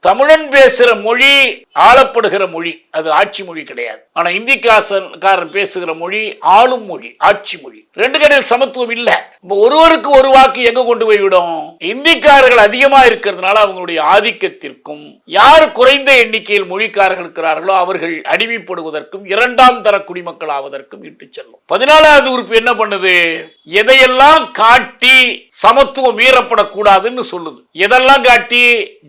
தமிழன் பேசுகிற மொழி ஆளப்படுகிற மொழி, அது ஆட்சி மொழி கிடையாது. ஆனா இந்திக்காரன் பேசுகிற மொழி ஆளும் மொழி, ஆட்சி மொழி. ரெண்டு கடையில் சமத்துவம் இல்ல. ஒருவருக்கு ஒரு வாக்கு எங்க கொண்டு போய்விடும்? இந்திக்காரர்கள் அதிகமா இருக்கிறதுனால அவங்களுடைய ஆதிக்கத்திற்கும், யார் குறைந்த எண்ணிக்கையில் மொழிக்காரர்கள் இருக்கிறார்களோ அவர்கள் அடிமைப்படுவதற்கும், இரண்டாம் தர குடிமக்கள் ஆவதற்கும் இட்டு செல்லும். 14வது உறுப்பு என்ன பண்ணுது? எதையெல்லாம் காட்டி சமத்துவம் மீறப்படக்கூடாதுன்னு சொல்லுது. எதெல்லாம் காட்டி?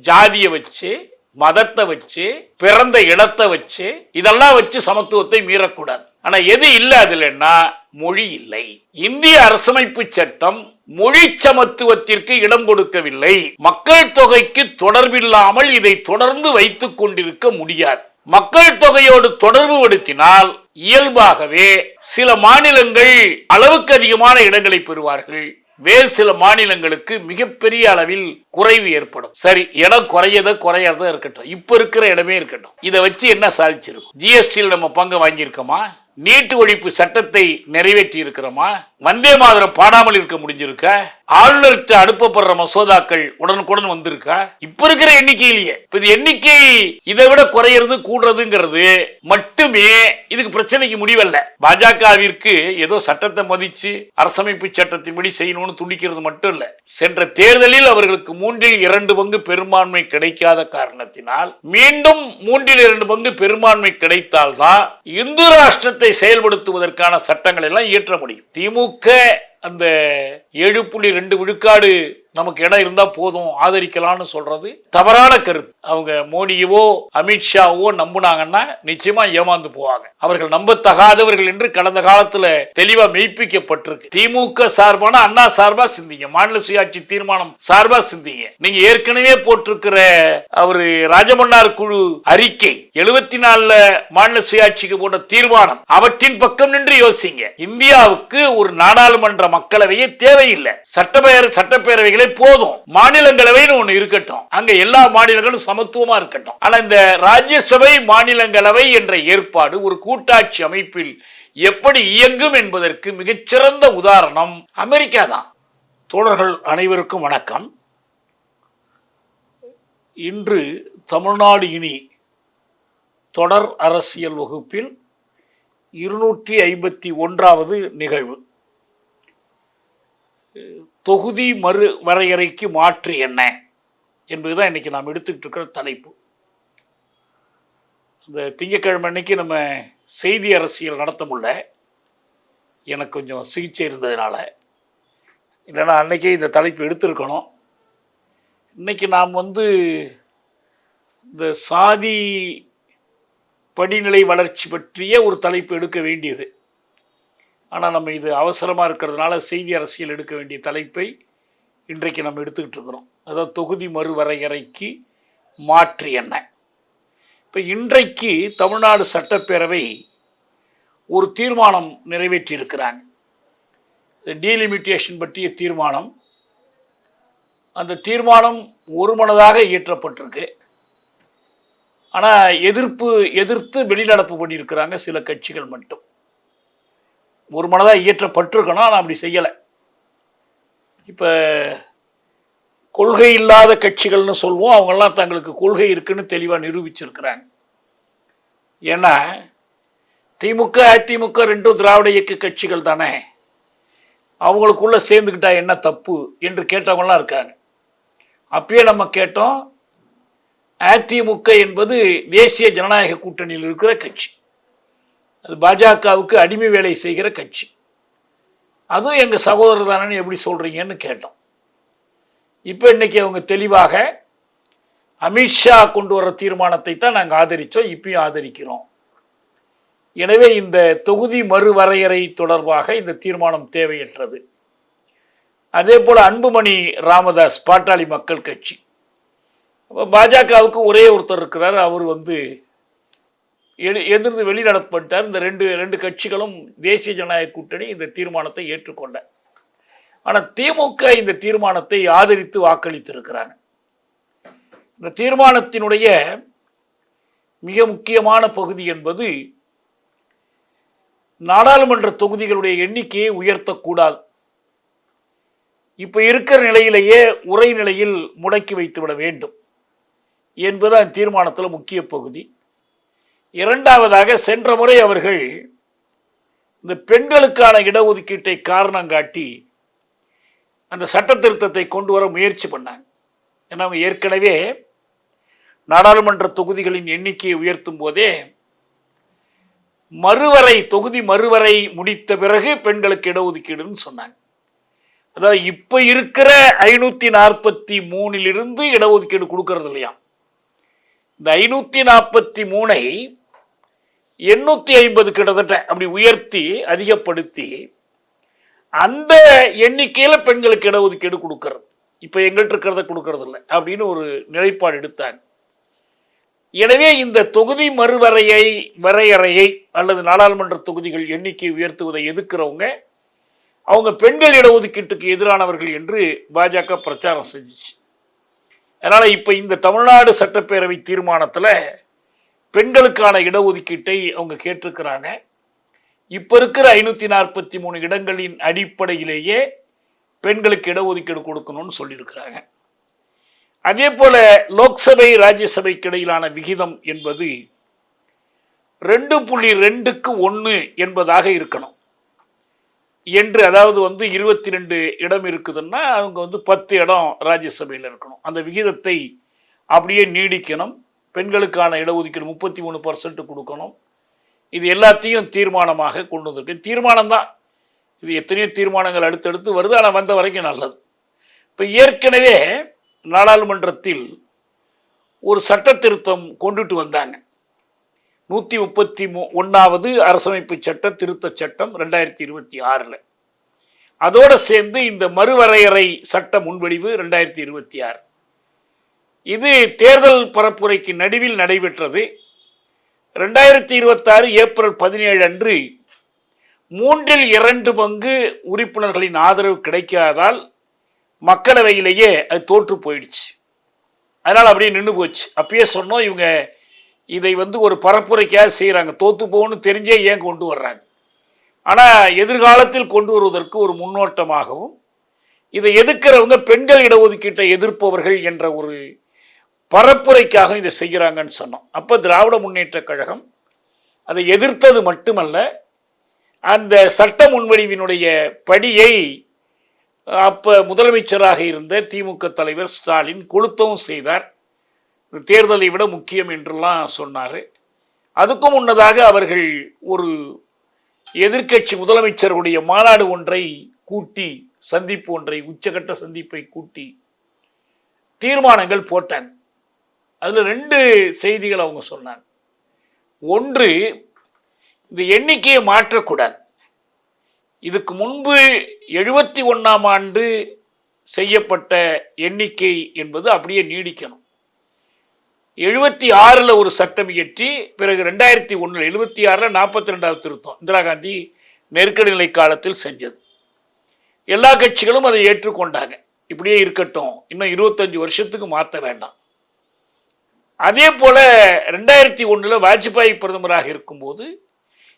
ஜாதியை வச்சு, மதத்தை வச்சு, பிறந்த இடத்தை வச்சு, இதெல்லாம் வச்சு சமத்துவத்தை மீறக்கூடாது. ஆனா எது இல்ல அதுலன்னா மொழி இல்லை. இந்திய அரசமைப்பு சட்டம் மொழி சமத்துவத்திற்கு இடம் கொடுக்கவில்லை. மக்கள் தொகைக்கு தொடர்பில்லாமல் இதை தொடர்ந்து வைத்துக் கொண்டிருக்க முடியாது. மக்கள் தொகையோடு தொடர்பு படுத்தினால் இயல்பாகவே சில மாநிலங்கள் அளவுக்கு அதிகமான இடங்களை பெறுவார்கள், வேறு சில மாநிலங்களுக்கு மிகப்பெரிய அளவில் குறைவு ஏற்படும். சரி, இடம் குறையறத இருக்கட்டும், இப்ப இருக்கிற இடமே இருக்கட்டும். இதை வச்சு என்ன சாதிச்சிருக்கும்? ஜிஎஸ்டியில் நம்ம பங்கு வாங்கியிருக்கோமா? நீட்டு ஒழிப்பு சட்டத்தை நிறைவேற்றி இருக்கிறோமா? வந்தே மாதிரம் பாடாமல் இருக்க முடிஞ்சிருக்க? ஆளுநருக்கு அனுப்பப்படுற மசோதாக்கள் உடனுக்குடன் வந்திருக்கா? இப்ப இருக்கிற எண்ணிக்கையிலேயே இது எண்ணிக்கை இதை விட குறையிறது கூடுறதுங்கிறது மட்டுமே இதுக்கு பிரச்சனைக்கு முடிவல்ல. பாஜகவிற்கு ஏதோ சட்டத்தை மதிச்சு அரசமைப்பு சட்டத்தின்படி செய்யணும்னு துடிக்கிறது மட்டும் இல்ல. சென்ற தேர்தலில் அவர்களுக்கு 2/3 பங்கு பெரும்பான்மை கிடைக்காத காரணத்தினால் மீண்டும் 2/3 பங்கு பெரும்பான்மை கிடைத்தால்தான் இந்து ராஷ்டிரத்தை செயல்படுத்துவதற்கான சட்டங்கள் எல்லாம் இயற்ற முடியும். திமுக அந்த 7.2 விழுக்காடு நமக்கு இடம் இருந்தா போதும் ஆதரிக்கலாம்னு சொல்றது தவறான கருத்து. அவங்க மோடியவோ அமித்ஷாவோ நம்புனாங்கன்னா நிச்சயமா ஏமாந்து போவாங்க. அவர்கள் நம்பத்தகாதவர்கள் என்று கடந்த காலத்துல தெளிவா மெய்ப்பிக்கப்பட்டிருக்கு. திமுக சார்பான அண்ணா சார்பா சிந்திங்க, மாநில சுயாட்சி தீர்மானம் சார்பா சிந்திங்க. நீங்க ஏற்கனவே போட்டிருக்கிற அவரு ராஜமன்னார் குழு அறிக்கை, 74 மாநில சுயாட்சிக்கு போட்ட தீர்மானம், அவற்றின் பக்கம் நின்று யோசிங்க. இந்தியாவுக்கு ஒரு நாடாளுமன்ற மக்களவையே தேவையில்லை. சட்டப்பேரவைகளை போதும். மாநிலங்களவைன்னு ஒண்ணு இருக்கட்டும், அங்க எல்லா மாநிலங்களும் சமத்துவமா இருக்கட்டும். ஆனா இந்த ராஜ்யசபை மாநிலங்களவை என்ற ஏற்பாடு ஒரு கூட்டாட்சி அமைப்பில் எப்படி இயங்கும் என்பதற்கு மிகச்சிறந்த உதாரணம் அமெரிக்கா தான். தோழர்கள் அனைவருக்கும் வணக்கம். இன்று தமிழ்நாடு இனி தொடர் அரசியல் வகுப்பில் 251வது நிகழ்வு. தொகுதி மறு வரையறைக்கு மாற்று என்ன என்பதுதான் இன்னைக்கு நாம் எடுத்துக்கிட்டு இருக்கிற தலைப்பு. இந்த திங்கட்கிழமை அன்னைக்கு நம்ம செய்தி அரசியல் நடத்த முடியல, எனக்கு கொஞ்சம் சிகிச்சை இருந்ததுனால. இல்லைன்னா அன்னைக்கே இந்த தலைப்பு எடுத்திருக்கணும். இன்னைக்கு நாம் இந்த சாதி படிநிலை வளர்ச்சி பற்றிய ஒரு தலைப்பு எடுக்க வேண்டியது. ஆனால் நம்ம இது அவசரமாக இருக்கிறதுனால செய்தி அரசியல் எடுக்க வேண்டிய தலைப்பை இன்றைக்கு நம்ம எடுத்துக்கிட்டு இருக்கிறோம். அதாவது தொகுதி மறுவரையறைக்கு மாற்று என்ன. இப்போ இன்றைக்கு தமிழ்நாடு சட்டப்பேரவை ஒரு தீர்மானம் நிறைவேற்றியிருக்கிறாங்க. டீலிமிட்டேஷன் பற்றிய தீர்மானம். அந்த தீர்மானம் ஒருமனதாக இயற்றப்பட்டிருக்கு. ஆனால் எதிர்த்து வெளிநடப்பு பண்ணியிருக்கிறாங்க சில கட்சிகள் மட்டும். ஒரு மனதாக இயற்றப்பட்டிருக்கணும், ஆனால் அப்படி செய்யலை. இப்போ கொள்கை இல்லாத கட்சிகள்னு சொல்லுவோம், அவங்கெல்லாம் தங்களுக்கு கொள்கை இருக்குன்னு தெளிவாக நிரூபிச்சிருக்கிறாங்க. ஏன்னா திமுக அதிமுக ரெண்டும் திராவிட இயக்க கட்சிகள் தானே, அவங்களுக்குள்ள சேர்ந்துக்கிட்டா என்ன தப்பு என்று கேட்டவங்களாம் இருக்காங்க. அப்பயே நம்ம கேட்டோம், அதிமுக என்பது தேசிய ஜனநாயக கூட்டணியில் இருக்கிற கட்சி, அது பாஜகவுக்கு அடிமை வேலை செய்கிற கட்சி, அதுவும் எங்கள் சகோதரர் தானே எப்படி சொல்கிறீங்கன்னு கேட்டோம். இப்போ இன்னைக்கு அவங்க தெளிவாக அமித்ஷா கொண்டு வர தீர்மானத்தை தான் நாங்கள் ஆதரித்தோம், இப்பயும் ஆதரிக்கிறோம். எனவே இந்த தொகுதி மறுவரையறை தொடர்பாக இந்த தீர்மானம் தேவையற்றது. அதே போல் அன்புமணி ராமதாஸ் பாட்டாளி மக்கள் கட்சி, பாஜகவுக்கு ஒரே ஒருத்தர் இருக்கிறார், அவர் எதிர்த்து வெளிநடப்பட்டார். இந்த ரெண்டு கட்சிகளும் தேசிய ஜனநாயக கூட்டணி இந்த தீர்மானத்தை ஏற்றுக்கொண்ட. ஆனால் திமுக இந்த தீர்மானத்தை ஆதரித்து வாக்களித்திருக்கிறாங்க. இந்த தீர்மானத்தினுடைய மிக முக்கியமான பகுதி என்பது நாடாளுமன்ற தொகுதிகளுடைய எண்ணிக்கையை உயர்த்தக்கூடாது. இப்போ இருக்கிற நிலையிலேயே உரை நிலையில் முடக்கி வைத்துவிட வேண்டும் என்பது அந்த தீர்மானத்தில் முக்கிய பகுதி. இரண்டாவதாக, சென்ற முறை அவர்கள் இந்த பெண்களுக்கான இடஒதுக்கீட்டை காரணம் காட்டி அந்த சட்ட திருத்தத்தை கொண்டு வர முயற்சி பண்ணாங்க. ஏன்னா அவங்க ஏற்கனவே நாடாளுமன்ற தொகுதிகளின் எண்ணிக்கையை உயர்த்தும் போதே தொகுதி மறுவரை முடித்த பிறகு பெண்களுக்கு இடஒதுக்கீடுன்னு சொன்னாங்க. அதாவது இப்ப இருக்கிற 543 இடஒதுக்கீடு கொடுக்கறது இல்லையா, இந்த 543 850 கிட்டத்தட்ட அப்படி உயர்த்தி அதிகப்படுத்தி அந்த எண்ணிக்கையில பெண்களுக்கு இடஒதுக்கீடு கொடுக்கறது. இப்ப எங்கள்கிட்ட இருக்கிறத கொடுக்கறது இல்லை அப்படின்னு ஒரு நிலைப்பாடு எடுத்தாங்க. எனவே இந்த தொகுதி வரையறையை அல்லது நாடாளுமன்ற தொகுதிகள் எண்ணிக்கை உயர்த்துவதை எதிர்க்கிறவங்க அவங்க பெண்கள் இடஒதுக்கீட்டுக்கு எதிரானவர்கள் என்று பாஜக பிரச்சாரம் செஞ்சிச்சு. அதனால இப்ப இந்த தமிழ்நாடு சட்டப்பேரவை தீர்மானத்தில் பெண்களுக்கான இடஒதுக்கீட்டை அவங்க கேட்டிருக்கிறாங்க. இப்ப இருக்கிற 543 இடங்களின் அடிப்படையிலேயே பெண்களுக்கு இடஒதுக்கீடு கொடுக்கணும்னு சொல்லியிருக்கிறாங்க. அதே போல லோக்சபை ராஜ்யசபைக்கு இடையிலான விகிதம் என்பது 2.2க்கு 1 என்பதாக இருக்கணும் என்று, அதாவது 22 இடம் இருக்குதுன்னா அவங்க 10 இடம் ராஜ்யசபையில் இருக்கணும். அந்த விகிதத்தை அப்படியே நீடிக்கணும். பெண்களுக்கான இடஒதுக்கீடு 33% கொடுக்கணும். இது எல்லாத்தையும் தீர்மானமாக கொண்டு வந்திருக்கு. தீர்மானம் தான் இது, எத்தனையோ தீர்மானங்கள் அடுத்தடுத்து வருது. ஆனால் வந்த வரைக்கும் நல்லது. இப்போ ஏற்கனவே நாடாளுமன்றத்தில் ஒரு சட்ட திருத்தம் கொண்டுட்டு வந்தாங்க. 131வது அரசமைப்பு சட்ட திருத்த சட்டம் 2026. அதோடு சேர்ந்து இந்த மறுவரையறை சட்ட முன்வடிவு 2026. இது தேர்தல் பரப்புரைக்கு நடுவில் நடைபெற்றது. 2026 ஏப்ரல் 17 அன்று 3/2 உறுப்பினர்களின் ஆதரவு கிடைக்காதால் மக்களவையிலேயே அது தோற்று போயிடுச்சு. அதனால் அப்படியே நின்று போச்சு. அப்பயே சொன்னோம், இவங்க இதை ஒரு பரப்புரைக்காக செய்கிறாங்க, தோற்று போகணும்னு தெரிஞ்சே ஏன் கொண்டு வர்றாங்க. ஆனால் எதிர்காலத்தில் கொண்டு வருவதற்கு ஒரு முன்னோட்டமாகவும் இதை எதிர்க்கிறவங்க பெண்கள் இடஒதுக்கீட்டை எதிர்ப்பவர்கள் என்ற ஒரு பரப்புரைக்காக இதை செய்கிறாங்கன்னு சொன்னோம். அப்போ திராவிட முன்னேற்ற கழகம் அதை எதிர்த்தது மட்டுமல்ல, அந்த சட்ட முன்வடிவினுடைய படியை அப்போ முதலமைச்சராக இருந்த திமுக தலைவர் ஸ்டாலின் கொளுத்தவும் செய்தார். தேர்தலை விட முக்கியம் என்றெல்லாம் சொன்னார். அதுக்கும் முன்னதாக அவர்கள் ஒரு எதிர்க்கட்சி முதலமைச்சருடைய மாநாடு ஒன்றை கூட்டி, சந்திப்பு ஒன்றை, உச்சகட்ட சந்திப்பை கூட்டி தீர்மானங்கள் போட்டாங்க. அதில் 2 செய்திகள் அவங்க சொன்னாங்க. ஒன்று, இந்த எண்ணிக்கையை மாற்றக்கூடாது. இதுக்கு முன்பு 71ஆம் ஆண்டு செய்யப்பட்ட எண்ணிக்கை என்பது அப்படியே நீடிக்கணும். 76 ஒரு சட்டம் இயற்றி பிறகு 2001 76 42வது திருத்தம் இந்திரா காந்தி நெருக்கடி நிலை காலத்தில் செஞ்சது. எல்லா கட்சிகளும் அதை ஏற்றுக்கொண்டாங்க. இப்படியே இருக்கட்டும், இன்னும் 25 வருஷத்துக்கு மாற்ற வேண்டாம். அதே போல 2001 வாஜ்பாய் பிரதமராக இருக்கும்போது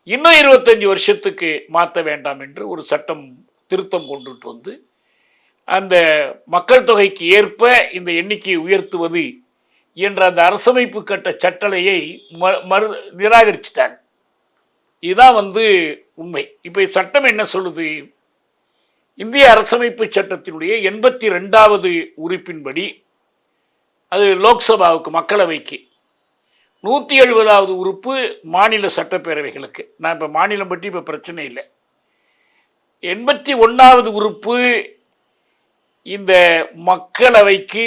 இன்னும் 25 வருஷத்துக்கு மாற்ற வேண்டாம் என்று ஒரு சட்டம் திருத்தம் கொண்டுட்டு வந்து அந்த மக்கள் தொகைக்கு ஏற்ப இந்த எண்ணிக்கையை உயர்த்துவது என்ற அந்த அரசமைப்பு கட்ட சட்டளையை நிராகரிச்சுட்டாங்க. இதுதான் உண்மை. இப்போ சட்டம் என்ன சொல்லுது? இந்திய அரசமைப்பு சட்டத்தினுடைய 82வது உறுப்பின்படி, அது லோக்சபாவுக்கு, மக்களவைக்கு, 170வது உறுப்பு மாநில சட்டப்பேரவைகளுக்கு. நான் இப்போ மாநிலம் பற்றி இப்போ பிரச்சனை இல்லை. 81வது உறுப்பு இந்த மக்களவைக்கு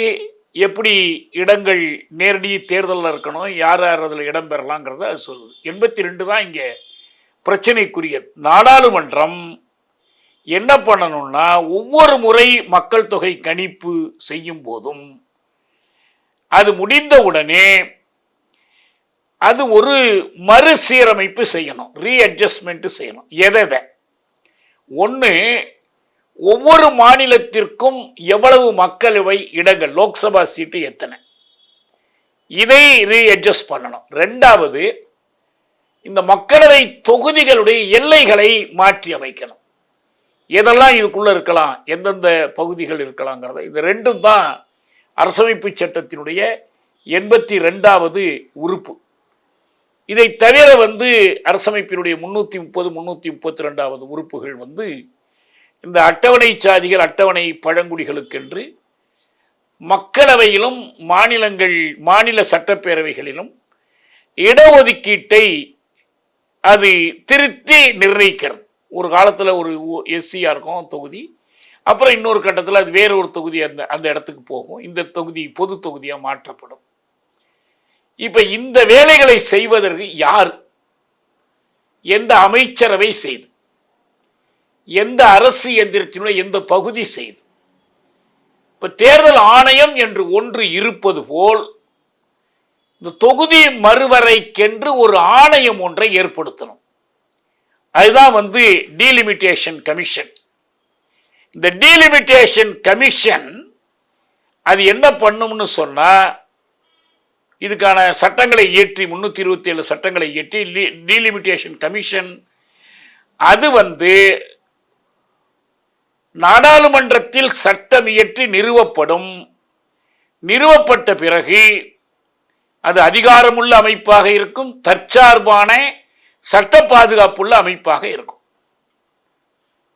எப்படி இடங்கள் நேரடி தேர்தலில் இருக்கணும், யார் யார் அதில் இடம் பெறலாங்கிறத அது சொல்லுது. 82 தான் இங்கே பிரச்சனைக்குரியது. நாடாளுமன்றம் என்ன பண்ணணும்னா, ஒவ்வொரு முறை மக்கள் தொகை கணிப்பு செய்யும் போதும் அது முடிந்தவுடனே அது ஒரு மறுசீரமைப்பு செய்யணும், ரீஅட்ஜஸ்ட்மெண்ட் செய்யணும். எதை? ஒன்று, ஒவ்வொரு மாநிலத்திற்கும் எவ்வளவு மக்களவை இடங்கள், லோக்சபா சீட்டு எத்தனை, இதை ரீஅட்ஜஸ்ட் பண்ணணும். 2வது, இந்த மக்களவை தொகுதிகளுடைய எல்லைகளை மாற்றி அமைக்கணும். எதெல்லாம் இதுக்குள்ள இருக்கலாம், எந்தெந்த பகுதிகள் இருக்கலாங்கிறத. இது 2ம் தான் அரசமைப்பு சட்டத்தினுடைய 82வது உறுப்பு. இதை தவிர அரசமைப்பினுடைய 330 332வது உறுப்புகள் இந்த அட்டவணை சாதிகள் அட்டவணை பழங்குடிகளுக்கென்று மக்களவையிலும் மாநில சட்டப்பேரவைகளிலும் இடஒதுக்கீட்டை அது திருத்தி நிர்ணயிக்கிறது. ஒரு காலத்தில் ஒரு எஸ்சியா இருக்கும் தொகுதி, அப்புறம் இன்னொரு கட்டத்தில் அது வேற ஒரு தொகுதி அந்த இடத்துக்கு போகும். இந்த தொகுதி பொது தொகுதியாக மாற்றப்படும். இப்ப இந்த வேலைகளை செய்வதற்கு யார், எந்த அமைச்சரவை செய்து, எந்த அரசு எந்திரத்தினுடைய எந்த பகுதி செய்து? இப்ப தேர்தல் ஆணையம் என்று ஒன்று இருப்பது போல் இந்த தொகுதி மறுவரைக்கென்று ஒரு ஆணையம் ஒன்றை ஏற்படுத்தணும். அதுதான் டீலிமிட்டேஷன் கமிஷன். இந்த டீலிமிட்டேஷன் கமிஷன் அது என்ன பண்ணும்னு சொன்னா, இதுக்கான சட்டங்களை இயற்றி 327 சட்டங்களை இயற்றி டீலிமிட்டேஷன் கமிஷன் அது நாடாளுமன்றத்தில் சட்டம் இயற்றி நிறுவப்படும். நிறுவப்பட்ட பிறகு அது அதிகாரமுள்ள அமைப்பாக இருக்கும், தற்சார்பான சட்ட பாதுகாப்புள்ள அமைப்பாக இருக்கும்.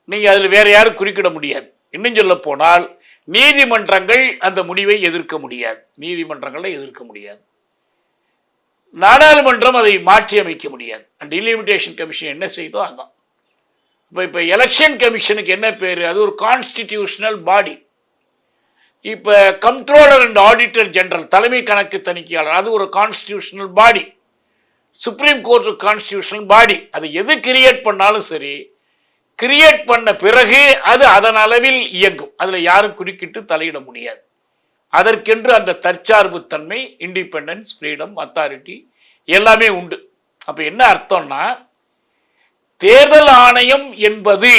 நீங்க அதில் வேற யாரும் குறுக்கிட முடியாது. இன்னும் சொல்ல போனால் நீதிமன்றங்கள் அந்த முடிவை எதிர்க்க முடியாது. நீதிமன்றங்களை எதிர்க்க முடியாது. நாடாளுமன்றம் அதை மாற்றி அமைக்க முடியாது. டீலிமிட்டேஷன் கமிஷன் என்ன செய்தோ அதுதான். இப்ப எலெக்ஷன் கமிஷனுக்கு என்ன பேரு? அது ஒரு கான்ஸ்டிடியூஷனல் பாடி. இப்ப கண்ட்ரோலர் அண்ட் ஆடிட்டர் ஜெனரல், தலைமை கணக்கு தணிக்கையாளர், அது ஒரு கான்ஸ்டிடியூஷனல் பாடி. சுப்ரீம் கோர்ட் கான்ஸ்டிடியூஷனல் பாடி. அதை எது கிரியேட் பண்ணாலும் சரி, கிரியேட் பண்ண பிறகு அது அதன் அளவில் இயங்கும். அதுல யாரும் குறுக்கிட்டு தலையிட முடியாது. அதற்கென்று அந்த தற்சார்பு தன்மை, இண்டிபெண்டன்ஸ், ஃப்ரீடம், அத்தாரிட்டி எல்லாமே உண்டு. அப்ப என்ன அர்த்தம்னா, தேர்தல் ஆணையம் என்பது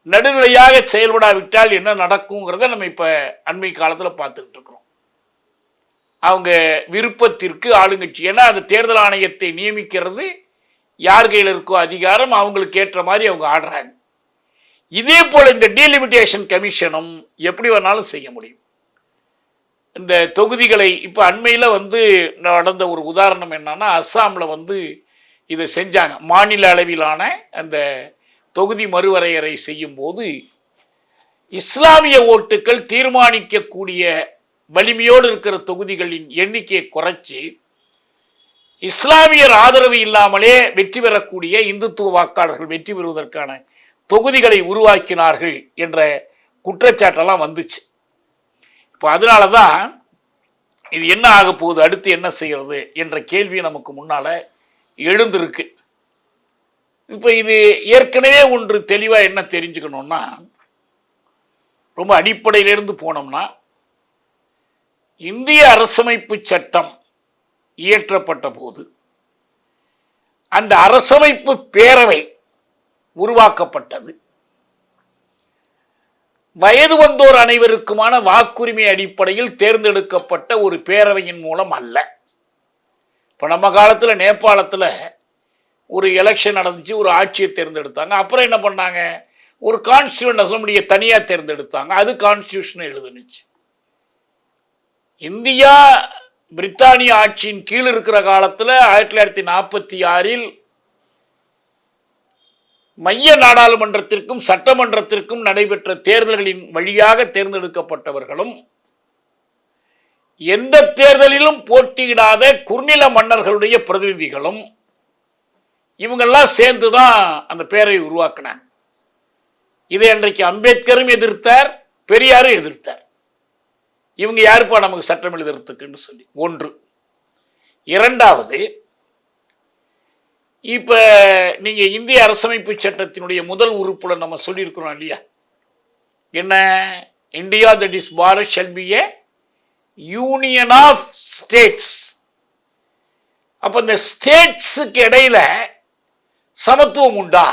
நடுநிலையாக செயல்படாவிட்டால் என்ன நடக்குங்கிறத நம்ம இப்ப அண்மை காலத்தில் பார்த்துக்கிட்டு இருக்கிறோம். அவங்க விருப்பத்திற்கு ஆளுங்கட்சி, ஏன்னா அந்த தேர்தல் ஆணையத்தை நியமிக்கிறது யார் கையில் இருக்கோ அதிகாரம், அவங்களுக்கு ஏற்ற மாதிரி அவங்க ஆடுறாங்க. இதே போல இந்த டீலிமிட்டேஷன் கமிஷனும் எப்படி வேணாலும் செய்ய முடியும். இந்த தொகுதிகளை இப்ப அண்மையில நடந்த ஒரு உதாரணம் என்னன்னா, அஸ்ஸாம்ல இதை செஞ்சாங்க. மாநில அளவிலான அந்த தொகுதி மறுவரையறை செய்யும் போது இஸ்லாமிய ஓட்டுக்கள் தீர்மானிக்கக்கூடிய வலிமையோடு இருக்கிற தொகுதிகளின் எண்ணிக்கையை குறைச்சி இஸ்லாமியர் ஆதரவு இல்லாமலே வெற்றி பெறக்கூடிய இந்துத்துவ வாக்காளர்கள் வெற்றி பெறுவதற்கான தொகுதிகளை உருவாக்கினார்கள் என்ற குற்றச்சாட்டெல்லாம் வந்துச்சு. இப்போ அதனாலதான் இது என்ன ஆக போகுது, அடுத்து என்ன செய்யறது என்ற கேள்வி நமக்கு முன்னால எழுந்திருக்கு. இப்ப இது ஏற்கனவே ஒன்று தெளிவா என்ன தெரிஞ்சுக்கணும்னா, ரொம்ப அடிப்படையிலிருந்து போனோம்னா, இந்திய அரசமைப்பு சட்டம் இயற்றப்பட்ட போது அந்த அரசமைப்பு பேரவை உருவாக்கப்பட்டது வயது வந்தோர் அனைவருக்குமான வாக்குரிமை அடிப்படையில் தேர்ந்தெடுக்கப்பட்ட ஒரு பேரவையின் மூலம் அல்ல. இப்ப நம்ம காலத்துல நேபாளத்துல ஒரு எலெக்ஷன் நடந்துச்சு, ஒரு ஆட்சியை தேர்ந்தெடுத்தாங்க. அப்புறம் என்ன பண்ணாங்க, ஒரு கான்ஸ்டிடியூஷன் அசம்பிளியை தனியா தேர்ந்தெடுத்தாங்க. அது கான்ஸ்டிடியூஷன் எழுதுனுச்சு. இந்தியா பிரித்தானிய ஆட்சியின் கீழ் இருக்கிற காலத்துல 1946 மைய நாடாளுமன்றத்திற்கும் சட்டமன்றத்திற்கும் நடைபெற்ற தேர்தல்களின் வழியாக தேர்ந்தெடுக்கப்பட்டவர்களும் எந்த தேர்தலிலும் போட்டியிடாத குறுநில மன்னர்களுடைய பிரதிநிதிகளும் இவங்கெல்லாம் சேர்ந்துதான் அந்த பேரவை உருவாக்கினாங்க. இதை அன்றைக்கு அம்பேத்கரும் எதிர்த்தார், பெரியாரும் எதிர்த்தார். இவங்க யாருப்பா நமக்கு சட்டம் எழுதுறதுக்குன்னு சொல்லி. ஒன்று. இரண்டாவது, இப்ப நீங்க இந்திய அரசமைப்பு சட்டத்தினுடைய முதல் உறுப்புல நம்ம சொல்லியிருக்கிறோம் இல்லையா, என்ன, India that is Bharat shall be a union of states. அப்ப இந்த ஸ்டேட்ஸுக்கு இடையில சமத்துவம் உண்டா?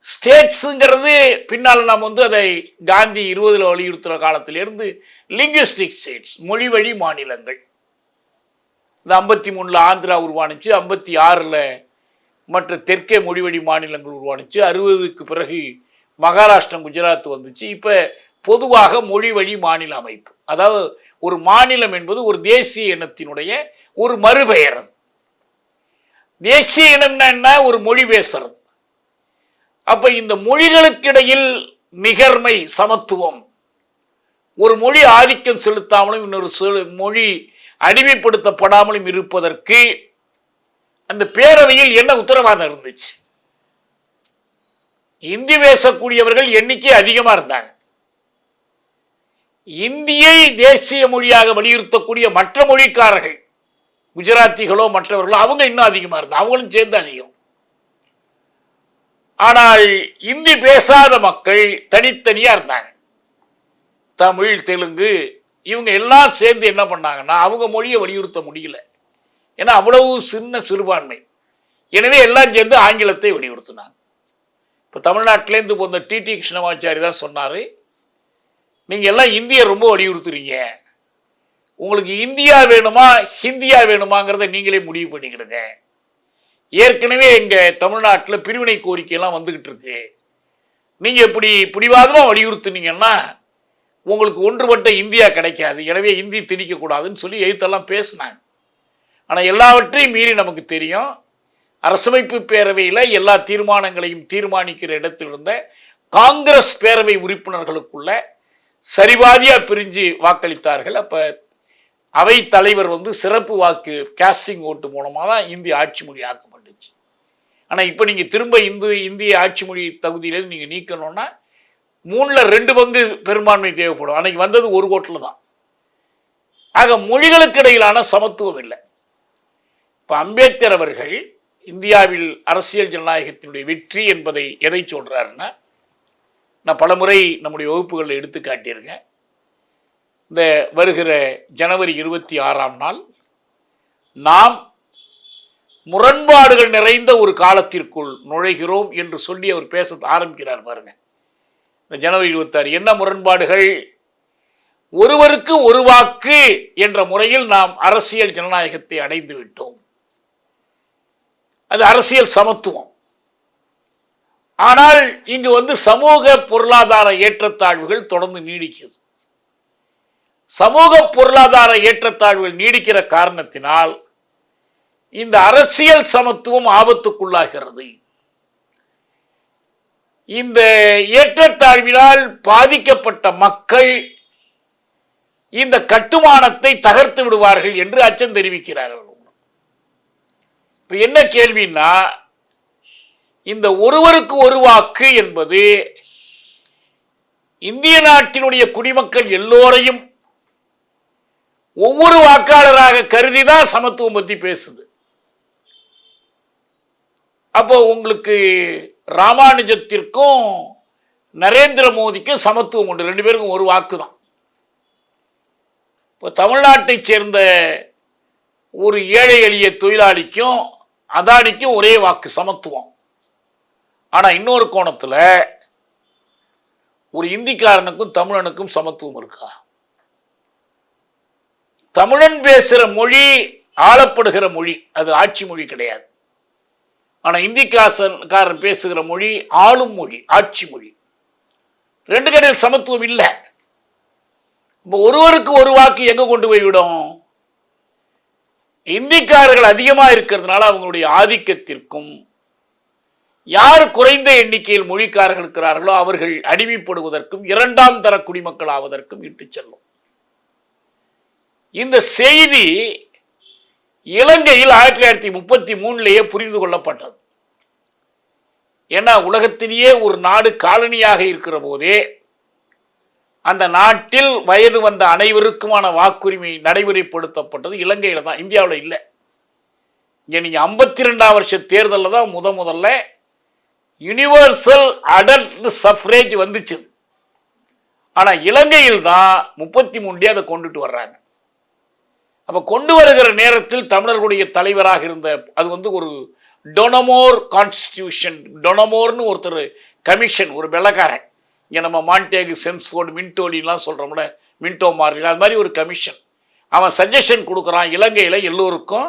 ஸ்டேட்ஸுங்கிறது பின்னால் நாம் அதை காந்தி 20 வலியுறுத்துற காலத்திலிருந்து லிங்குவிஸ்டிக் ஸ்டேட்ஸ், மொழி வழி மாநிலங்கள். இந்த 53 ஆந்திரா உருவானுச்சு, 56 மற்ற தெற்கே மொழி வழி மாநிலங்கள் உருவானுச்சு, 60க்கு பிறகு மகாராஷ்டிரம் குஜராத் வந்துச்சு. இப்ப பொதுவாக மொழி வழி மாநில அமைப்பு, அதாவது ஒரு மாநிலம் என்பது ஒரு தேசிய இனத்தினுடைய ஒரு மறுபெயர். தேசிய இனம்னா என்ன? ஒரு மொழி பேசுறது. அப்ப இந்த மொழிகளுக்கிடையில் நிகர்மை, சமத்துவம், ஒரு மொழி ஆதிக்கம் செலுத்தாமலும் இன்னொரு மொழி அடிமைப்படுத்தப்படாமலும் இருப்பதற்கு அந்த பேரவையில் என்ன உத்தரவாதம் இருந்துச்சு? இந்தி பேசக்கூடியவர்கள் எண்ணிக்கை அதிகமா இருந்தாங்க. இந்தியை தேசிய மொழியாக வலியுறுத்தக்கூடிய மற்ற மொழிக்காரர்கள், குஜராத்திகளோ மற்றவர்களோ, அவங்க இன்னும் அதிகமா இருந்தாங்க. அவங்களும் சேர்ந்து அதிகம். ஆனால் இந்தி பேசாத மக்கள் தனித்தனியா இருந்தாங்க. தமிழ், தெலுங்கு இவங்க எல்லாம் சேர்ந்து என்ன பண்ணாங்கன்னா அவங்க மொழியை வலியுறுத்த முடியல. ஏன்னா அவ்வளவு சிறுபான்மை. எனவே எல்லாம் சேர்ந்து ஆங்கிலத்தை வலியுறுத்தினாங்க. இப்போ தமிழ்நாட்டிலேருந்து போன டிடி கிருஷ்ணமாச்சாரி தான் சொன்னார், நீங்கள் எல்லாம் இந்தியை ரொம்ப வலியுறுத்துறீங்க, உங்களுக்கு இந்தியா வேணுமா ஹிந்தியா வேணுமாங்கிறத நீங்களே முடிவு பண்ணிக்கிடுங்க. ஏற்கனவே எங்கள் தமிழ்நாட்டில் பிரிவினை கோரிக்கையெல்லாம் வந்துக்கிட்டு இருக்கு. நீங்கள் இப்படி பிடிவாதமாக வலியுறுத்துனீங்கன்னா உங்களுக்கு ஒன்றுபட்ட இந்தியா கிடைக்காது. எனவே இந்தி திணிக்கக்கூடாதுன்னு சொல்லி எழுத்தெல்லாம் பேசினாங்க. ஆனால் எல்லாவற்றையும் மீறி நமக்கு தெரியும், அரசமைப்பு பேரவையில் எல்லா தீர்மானங்களையும் தீர்மானிக்கிற இடத்தில் இருந்த காங்கிரஸ் பேரவை உறுப்பினர்களுக்குள்ள சரிபாதியா பிரிஞ்சு வாக்களித்தார்கள். அப்ப அவை தலைவர் சிறப்பு வாக்கு காஸ்டிங் ஓட்டு மூலமாக தான் இந்தி ஆட்சி மொழி ஆக்கப்பட்டுச்சு. ஆனால் இப்போ நீங்கள் திரும்ப இந்திய ஆட்சி மொழி தகுதியிலேருந்து நீங்கள் நீக்கணும்னா 3/2 பங்கு பெரும்பான்மை தேவைப்படும். அன்னைக்கு வந்தது 1 ஓட்டில் தான். ஆக மொழிகளுக்கு இடையிலான சமத்துவம் இல்லை. இப்போ அம்பேத்கர் அவர்கள் இந்தியாவில் அரசியல் ஜனநாயகத்தினுடைய வெற்றி என்பதை எதை சொல்றாருன்னா, நான் பலமுறை நம்முடைய வகுப்புகளில் எடுத்து காட்டியிருக்கேன். இந்த வருகிற ஜனவரி 26ஆம் நாள் நாம் முரண்பாடுகள் நிறைந்த ஒரு காலத்திற்குள் நுழைகிறோம் என்று சொல்லி அவர் பேச ஆரம்பிக்கிறார் பாருங்க. இந்த ஜனவரி 26 என்ன முரண்பாடுகள்? ஒருவருக்கு ஒரு வாக்கு என்ற முறையில் நாம் அரசியல் ஜனநாயகத்தை அடைந்து விட்டோம். அது அரசியல் சமத்துவம். ஆனால் இங்கு சமூக பொருளாதார ஏற்றத்தாழ்வுகள் தொடர்ந்து நீடிக்கிறது. சமூக பொருளாதார ஏற்றத்தாழ்வுகள் நீடிக்கிற காரணத்தினால் இந்த அரசியல் சமத்துவம் ஆபத்துக்குள்ளாகிறது. இந்த ஏற்றத்தாழ்வினால் பாதிக்கப்பட்ட மக்கள் இந்த கட்டுமானத்தை தகர்த்து விடுவார்கள் என்று அச்சம் தெரிவிக்கிறார்கள். இப்ப என்ன கேள்வின்னா, இந்த ஒருவருக்கு ஒரு வாக்கு என்பது இந்திய நாட்டினுடைய குடிமக்கள் எல்லோரையும் ஒவ்வொரு வாக்காளராக கருதிதான் சமத்துவம் பற்றி பேசுது. அப்போ உங்களுக்கு ராமானுஜத்திற்கும் நரேந்திர மோடிக்கும் சமத்துவம் உண்டு, 2 பேருக்கும் ஒரு வாக்கு தான். இப்போ தமிழ்நாட்டை சேர்ந்த ஒரு ஏழை எளிய தொழிலாளிக்கும் அதானிக்கும் ஒரே வாக்கு, சமத்துவம். ஆனா இன்னொரு கோணத்துல ஒரு இந்திக்காரனுக்கும் தமிழனுக்கும் சமத்துவம் இருக்கா? தமிழன் பேசுற மொழி ஆளப்படுகிற மொழி, அது ஆட்சி மொழி கிடையாது. ஆனா இந்திக்காரன் பேசுகிற மொழி ஆளும் மொழி, ஆட்சி மொழி. 2 கடையில் சமத்துவம் இல்லை. இப்போ ஒருவருக்கு ஒரு வாக்கு எங்க கொண்டு போய்விடும்? இந்திக்காரர்கள் அதிகமாக இருக்கிறதுனால அவங்களுடைய ஆதிக்கத்திற்கும், யார் குறைந்த எண்ணிக்கையில் மொழிக்காரர்கள் இருக்கிறார்களோ அவர்கள் அடிமைப்படுவதற்கும் 2ஆம் தர குடிமக்கள் ஆவதற்கும் இட்டு செல்லும். இந்த செய்தி இலங்கையில் 1933 புரிந்து கொள்ளப்பட்டது. ஏன்னா உலகத்திலேயே ஒரு நாடு காலனியாக இருக்கிற போதே அந்த நாட்டில் வயது வந்த அனைவருக்குமான வாக்குரிமை நடைமுறைப்படுத்தப்பட்டது இலங்கையில தான், இந்தியாவில் இல்லை. இங்க நீங்க 52ஆம் வருஷ தேர்தலில் தான் முதல்ல யுனிவர்சல் அடல்ட் சஃப்ரேஜ் வந்துச்சு. ஆனா இலங்கையில் தான் 33 அதை கொண்டுட்டு வர்றாங்க. அப்ப கொண்டு வருகிற நேரத்தில் தமிழர்களுடைய தலைவராக இருந்த, அது ஒரு டொனமோர் கான்ஸ்டிடியூஷன், டொனமோர்னு ஒருத்தர் கமிஷன், ஒரு வெள்ளக்காரன். இங்கே நம்ம மாண்டேகு, சென்ஸ்ஃபோர்டு, மின்டோலிலாம் சொல்கிறோம்ல, மின்டோ மார்லி, அது மாதிரி ஒரு கமிஷன். அவன் சஜஷன் கொடுக்குறான், இலங்கையில் எல்லோருக்கும்,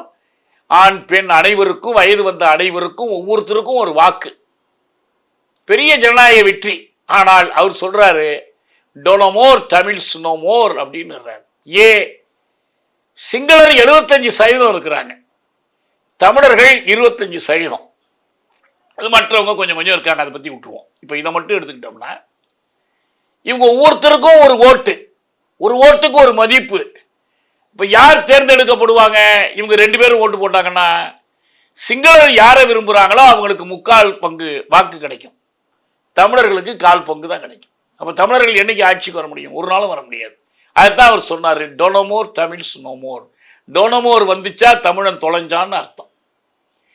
ஆண் பெண் அனைவருக்கும், வயது வந்த அனைவருக்கும், ஒவ்வொருத்தருக்கும் ஒரு வாக்கு. பெரிய ஜனநாயக வெற்றி. ஆனால் அவர் சொல்றாரு, டொனமோர் தமிழ்ஸ் நோ மோர் அப்படின்னு. ஏ சிங்களர் 75% இருக்கிறாங்க, தமிழர்கள் 25%. அது மற்றவங்க கொஞ்சம் கொஞ்சம் இருக்காங்க, அதை பற்றி விட்டுருவோம். இப்போ இதை மட்டும் எடுத்துக்கிட்டோம்னா இவங்க ஒவ்வொருத்தருக்கும் ஒரு ஓட்டு, ஒரு ஓட்டுக்கு ஒரு மதிப்பு. இப்போ யார் தேர்ந்தெடுக்கப்படுவாங்க? இவங்க 2 பேரும் ஓட்டு போட்டாங்கன்னா சிங்களர் யாரை விரும்புகிறாங்களோ அவங்களுக்கு 3/4 பங்கு வாக்கு கிடைக்கும், தமிழர்களுக்கு 1/4 பங்கு தான் கிடைக்கும். அப்போ தமிழர்கள் என்னைக்கு ஆட்சிக்கு வர முடியும்? ஒரு நாளும் வர முடியாது. அதுதான் அவர் சொன்னார், Donoughmore Tamils no more. Donoughmore வந்துச்சா தமிழன் தொலைஞ்சான்னு அர்த்தம்.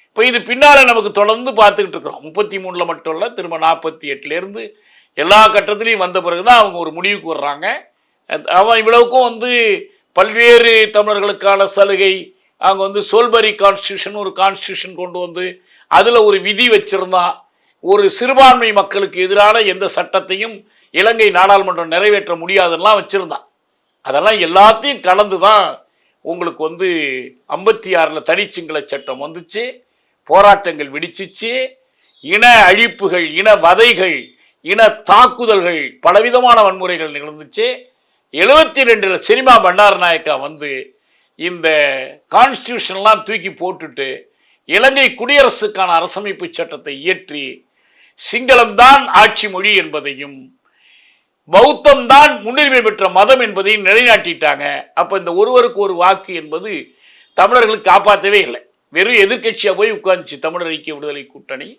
இப்போ இது பின்னால் நமக்கு தொடர்ந்து பார்த்துக்கிட்டு இருக்கிறோம். 33 மட்டும் இல்லை, திரும்ப 48 எல்லா கட்டத்திலையும் வந்த பிறகுதான் அவங்க ஒரு முடிவுக்கு வர்றாங்க. அவன் இவ்வளவுக்கும் பல்வேறு தமிழர்களுக்கான சலுகை, அவங்க சோல்பரி கான்ஸ்டியூஷன் ஒரு கான்ஸ்டியூஷன் கொண்டு வந்து அதில் ஒரு விதி வச்சிருந்தான், ஒரு சிறுபான்மை மக்களுக்கு எதிரான எந்த சட்டத்தையும் இலங்கை நாடாளுமன்றம் நிறைவேற்ற முடியாதுலாம் வச்சிருந்தான். அதெல்லாம் எல்லாத்தையும் கலந்து தான் உங்களுக்கு 56 தனிச்சிங்கள சட்டம் வந்துச்சு, போராட்டங்கள் வெடிச்சிச்சு, இன அழிப்புகள், இன வதைகள், இன தாக்குதல்கள், பலவிதமான வன்முறைகள் நிகழ்ந்துச்சு. 72 சினிமா பண்டாரநாயக்கா இந்த கான்ஸ்டியூஷன்லாம் தூக்கி போட்டுட்டு இலங்கை குடியரசுக்கான அரசமைப்பு சட்டத்தை இயற்றி சிங்களம்தான் ஆட்சி மொழி என்பதையும் பௌத்தம் தான் முன்னுரிமை பெற்ற மதம் என்பதையும் நிலைநாட்டிட்டாங்க. அப்போ இந்த ஒருவருக்கு ஒரு வாக்கு என்பது தமிழர்களுக்கு காப்பாற்றவே இல்லை. வெறும் எதிர்கட்சியாக போய் உட்கார்ந்துச்சு தமிழர் ஐக்கிய விடுதலை கூட்டணி.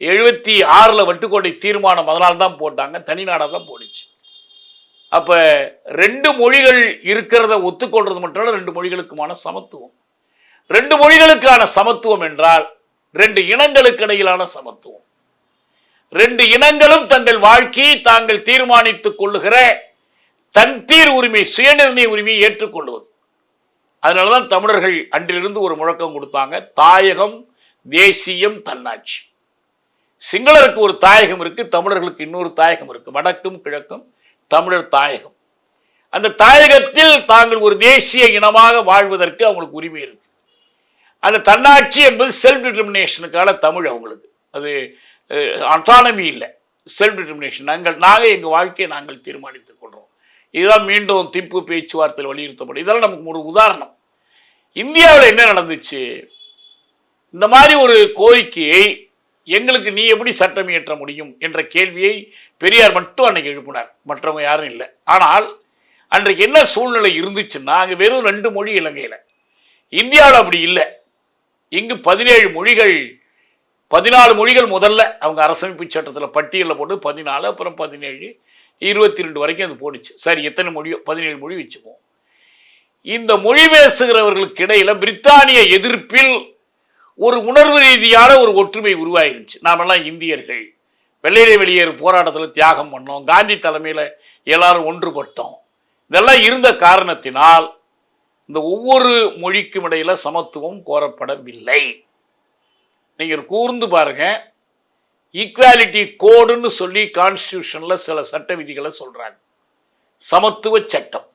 76 வட்டுக்கோட்டை தீர்மானம் அதனால் தான் போட்டாங்க, தனிநாடாக தான் போடுச்சு. அப்போ 2 மொழிகள் இருக்கிறத ஒத்துக்கொள்றது மட்டும் இல்லை, 2 மொழிகளுக்குமான சமத்துவம். 2 மொழிகளுக்கான சமத்துவம் என்றால் 2 இனங்களுக்கு இடையிலான சமத்துவம். 2 இனங்களும் தங்கள் வாழ்க்கையை தாங்கள் தீர்மானித்துக் கொள்ளுகிற தன்தீர் உரிமை, சுயநிர்ணய உரிமையை ஏற்றுக்கொள்வது. அதனாலதான் தமிழர்கள் அன்றிலிருந்து ஒரு முழக்கம் கொடுத்தாங்க, தாயகம், தேசியம், தன்னாட்சி. சிங்களருக்கு ஒரு தாயகம் இருக்கு, தமிழர்களுக்கு இன்னொரு தாயகம் இருக்கு, வடக்கும் கிழக்கும் தமிழர் தாயகம். அந்த தாயகத்தில் தாங்கள் ஒரு தேசிய இனமாக வாழ்வதற்கு அவங்களுக்கு உரிமை இருக்கு. அந்த தன்னாட்சி என்பது செல்ஃப் டிட்டர்மினேஷனுக்கான தமிழ் அவங்களுக்கு. அது அட்டானமி இல்லை, செல்ஃப் டிட்டர்மினேஷன். நாங்கள் எங்கள் வாழ்க்கையை நாங்கள் தீர்மானித்துக் கொள்கிறோம். இதுதான் மீண்டும் திப்பு பேச்சுவார்த்தையில் வலியுறுத்தப்படும். இதெல்லாம் நமக்கு ஒரு உதாரணம். இந்தியாவில் என்ன நடந்துச்சு? இந்த மாதிரி ஒரு கோரிக்கையை எங்களுக்கு நீ எப்படி சட்டம் இயற்ற முடியும் என்ற கேள்வியை பெரியார் மட்டும் அன்னைக்கு எழுப்பினார், மற்றவங்க யாரும் இல்லை. ஆனால் அன்றைக்கு என்ன சூழ்நிலை இருந்துச்சுன்னா, அங்கே வெறும் 2 மொழி இலங்கையில். இந்தியாவில் அப்படி இல்லை. இங்கு 17 மொழிகள், 14 மொழிகள் முதல்ல அவங்க அரசமைப்பு சட்டத்தில் பட்டியலில் போட்டு 14, அப்புறம் 17, 22 வரைக்கும் அது போடுச்சு. சரி, எத்தனை மொழியோ 17 மொழி வச்சுப்போம். இந்த மொழி பேசுகிறவர்களுக்கு இடையில பிரித்தானிய எதிர்ப்பில் ஒரு உணர்வு ரீதியான ஒரு ஒற்றுமை உருவாயிருச்சு. நாமெல்லாம் இந்தியர்கள், வெள்ளையிலே வெளியேறு போராட்டத்தில் தியாகம் பண்ணோம், காந்தி தலைமையில் எல்லாரும் ஒன்றுபட்டோம். இதெல்லாம் இருந்த காரணத்தினால் இந்த ஒவ்வொரு மொழிக்கும் இடையில சமத்துவம் கோரப்படவில்லை. நீங்கள் கூர்ந்து பாருங்க, ஈக்குவாலிட்டி கோடுன்னு சொல்லி கான்ஸ்டியூஷன்ல சில சட்ட விதிகளை சொல்றாங்க. சமத்துவ சட்டம்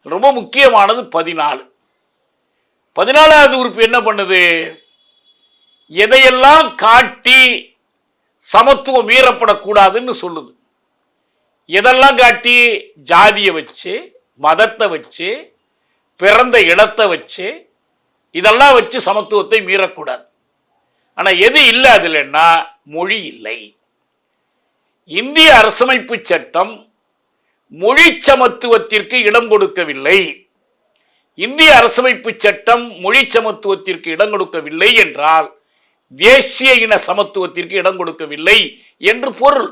ரொம்ப முக்கியமானது 14வது உறுப்பு என்ன பண்ணுது? எதையெல்லாம் காட்டி சமத்துவம் மீறப்படக்கூடாதுன்னு சொல்லுது. எதெல்லாம் காட்டி? ஜாதியை வச்சு, மதத்தை வச்சு, பிறந்த இடத்தை வச்சு, இதெல்லாம் வச்சு சமத்துவத்தை மீறக்கூடாது. ஆனா எது இல்லை அதுலன்னா மொழி இல்லை. இந்திய அரசமைப்பு சட்டம் மொழி சமத்துவத்திற்கு இடம் கொடுக்கவில்லை. இந்திய அரசமைப்பு சட்டம் மொழி சமத்துவத்திற்கு இடம் கொடுக்கவில்லை என்றால் தேசிய இன சமத்துவத்திற்கு இடம் கொடுக்கவில்லை என்று பொருள்.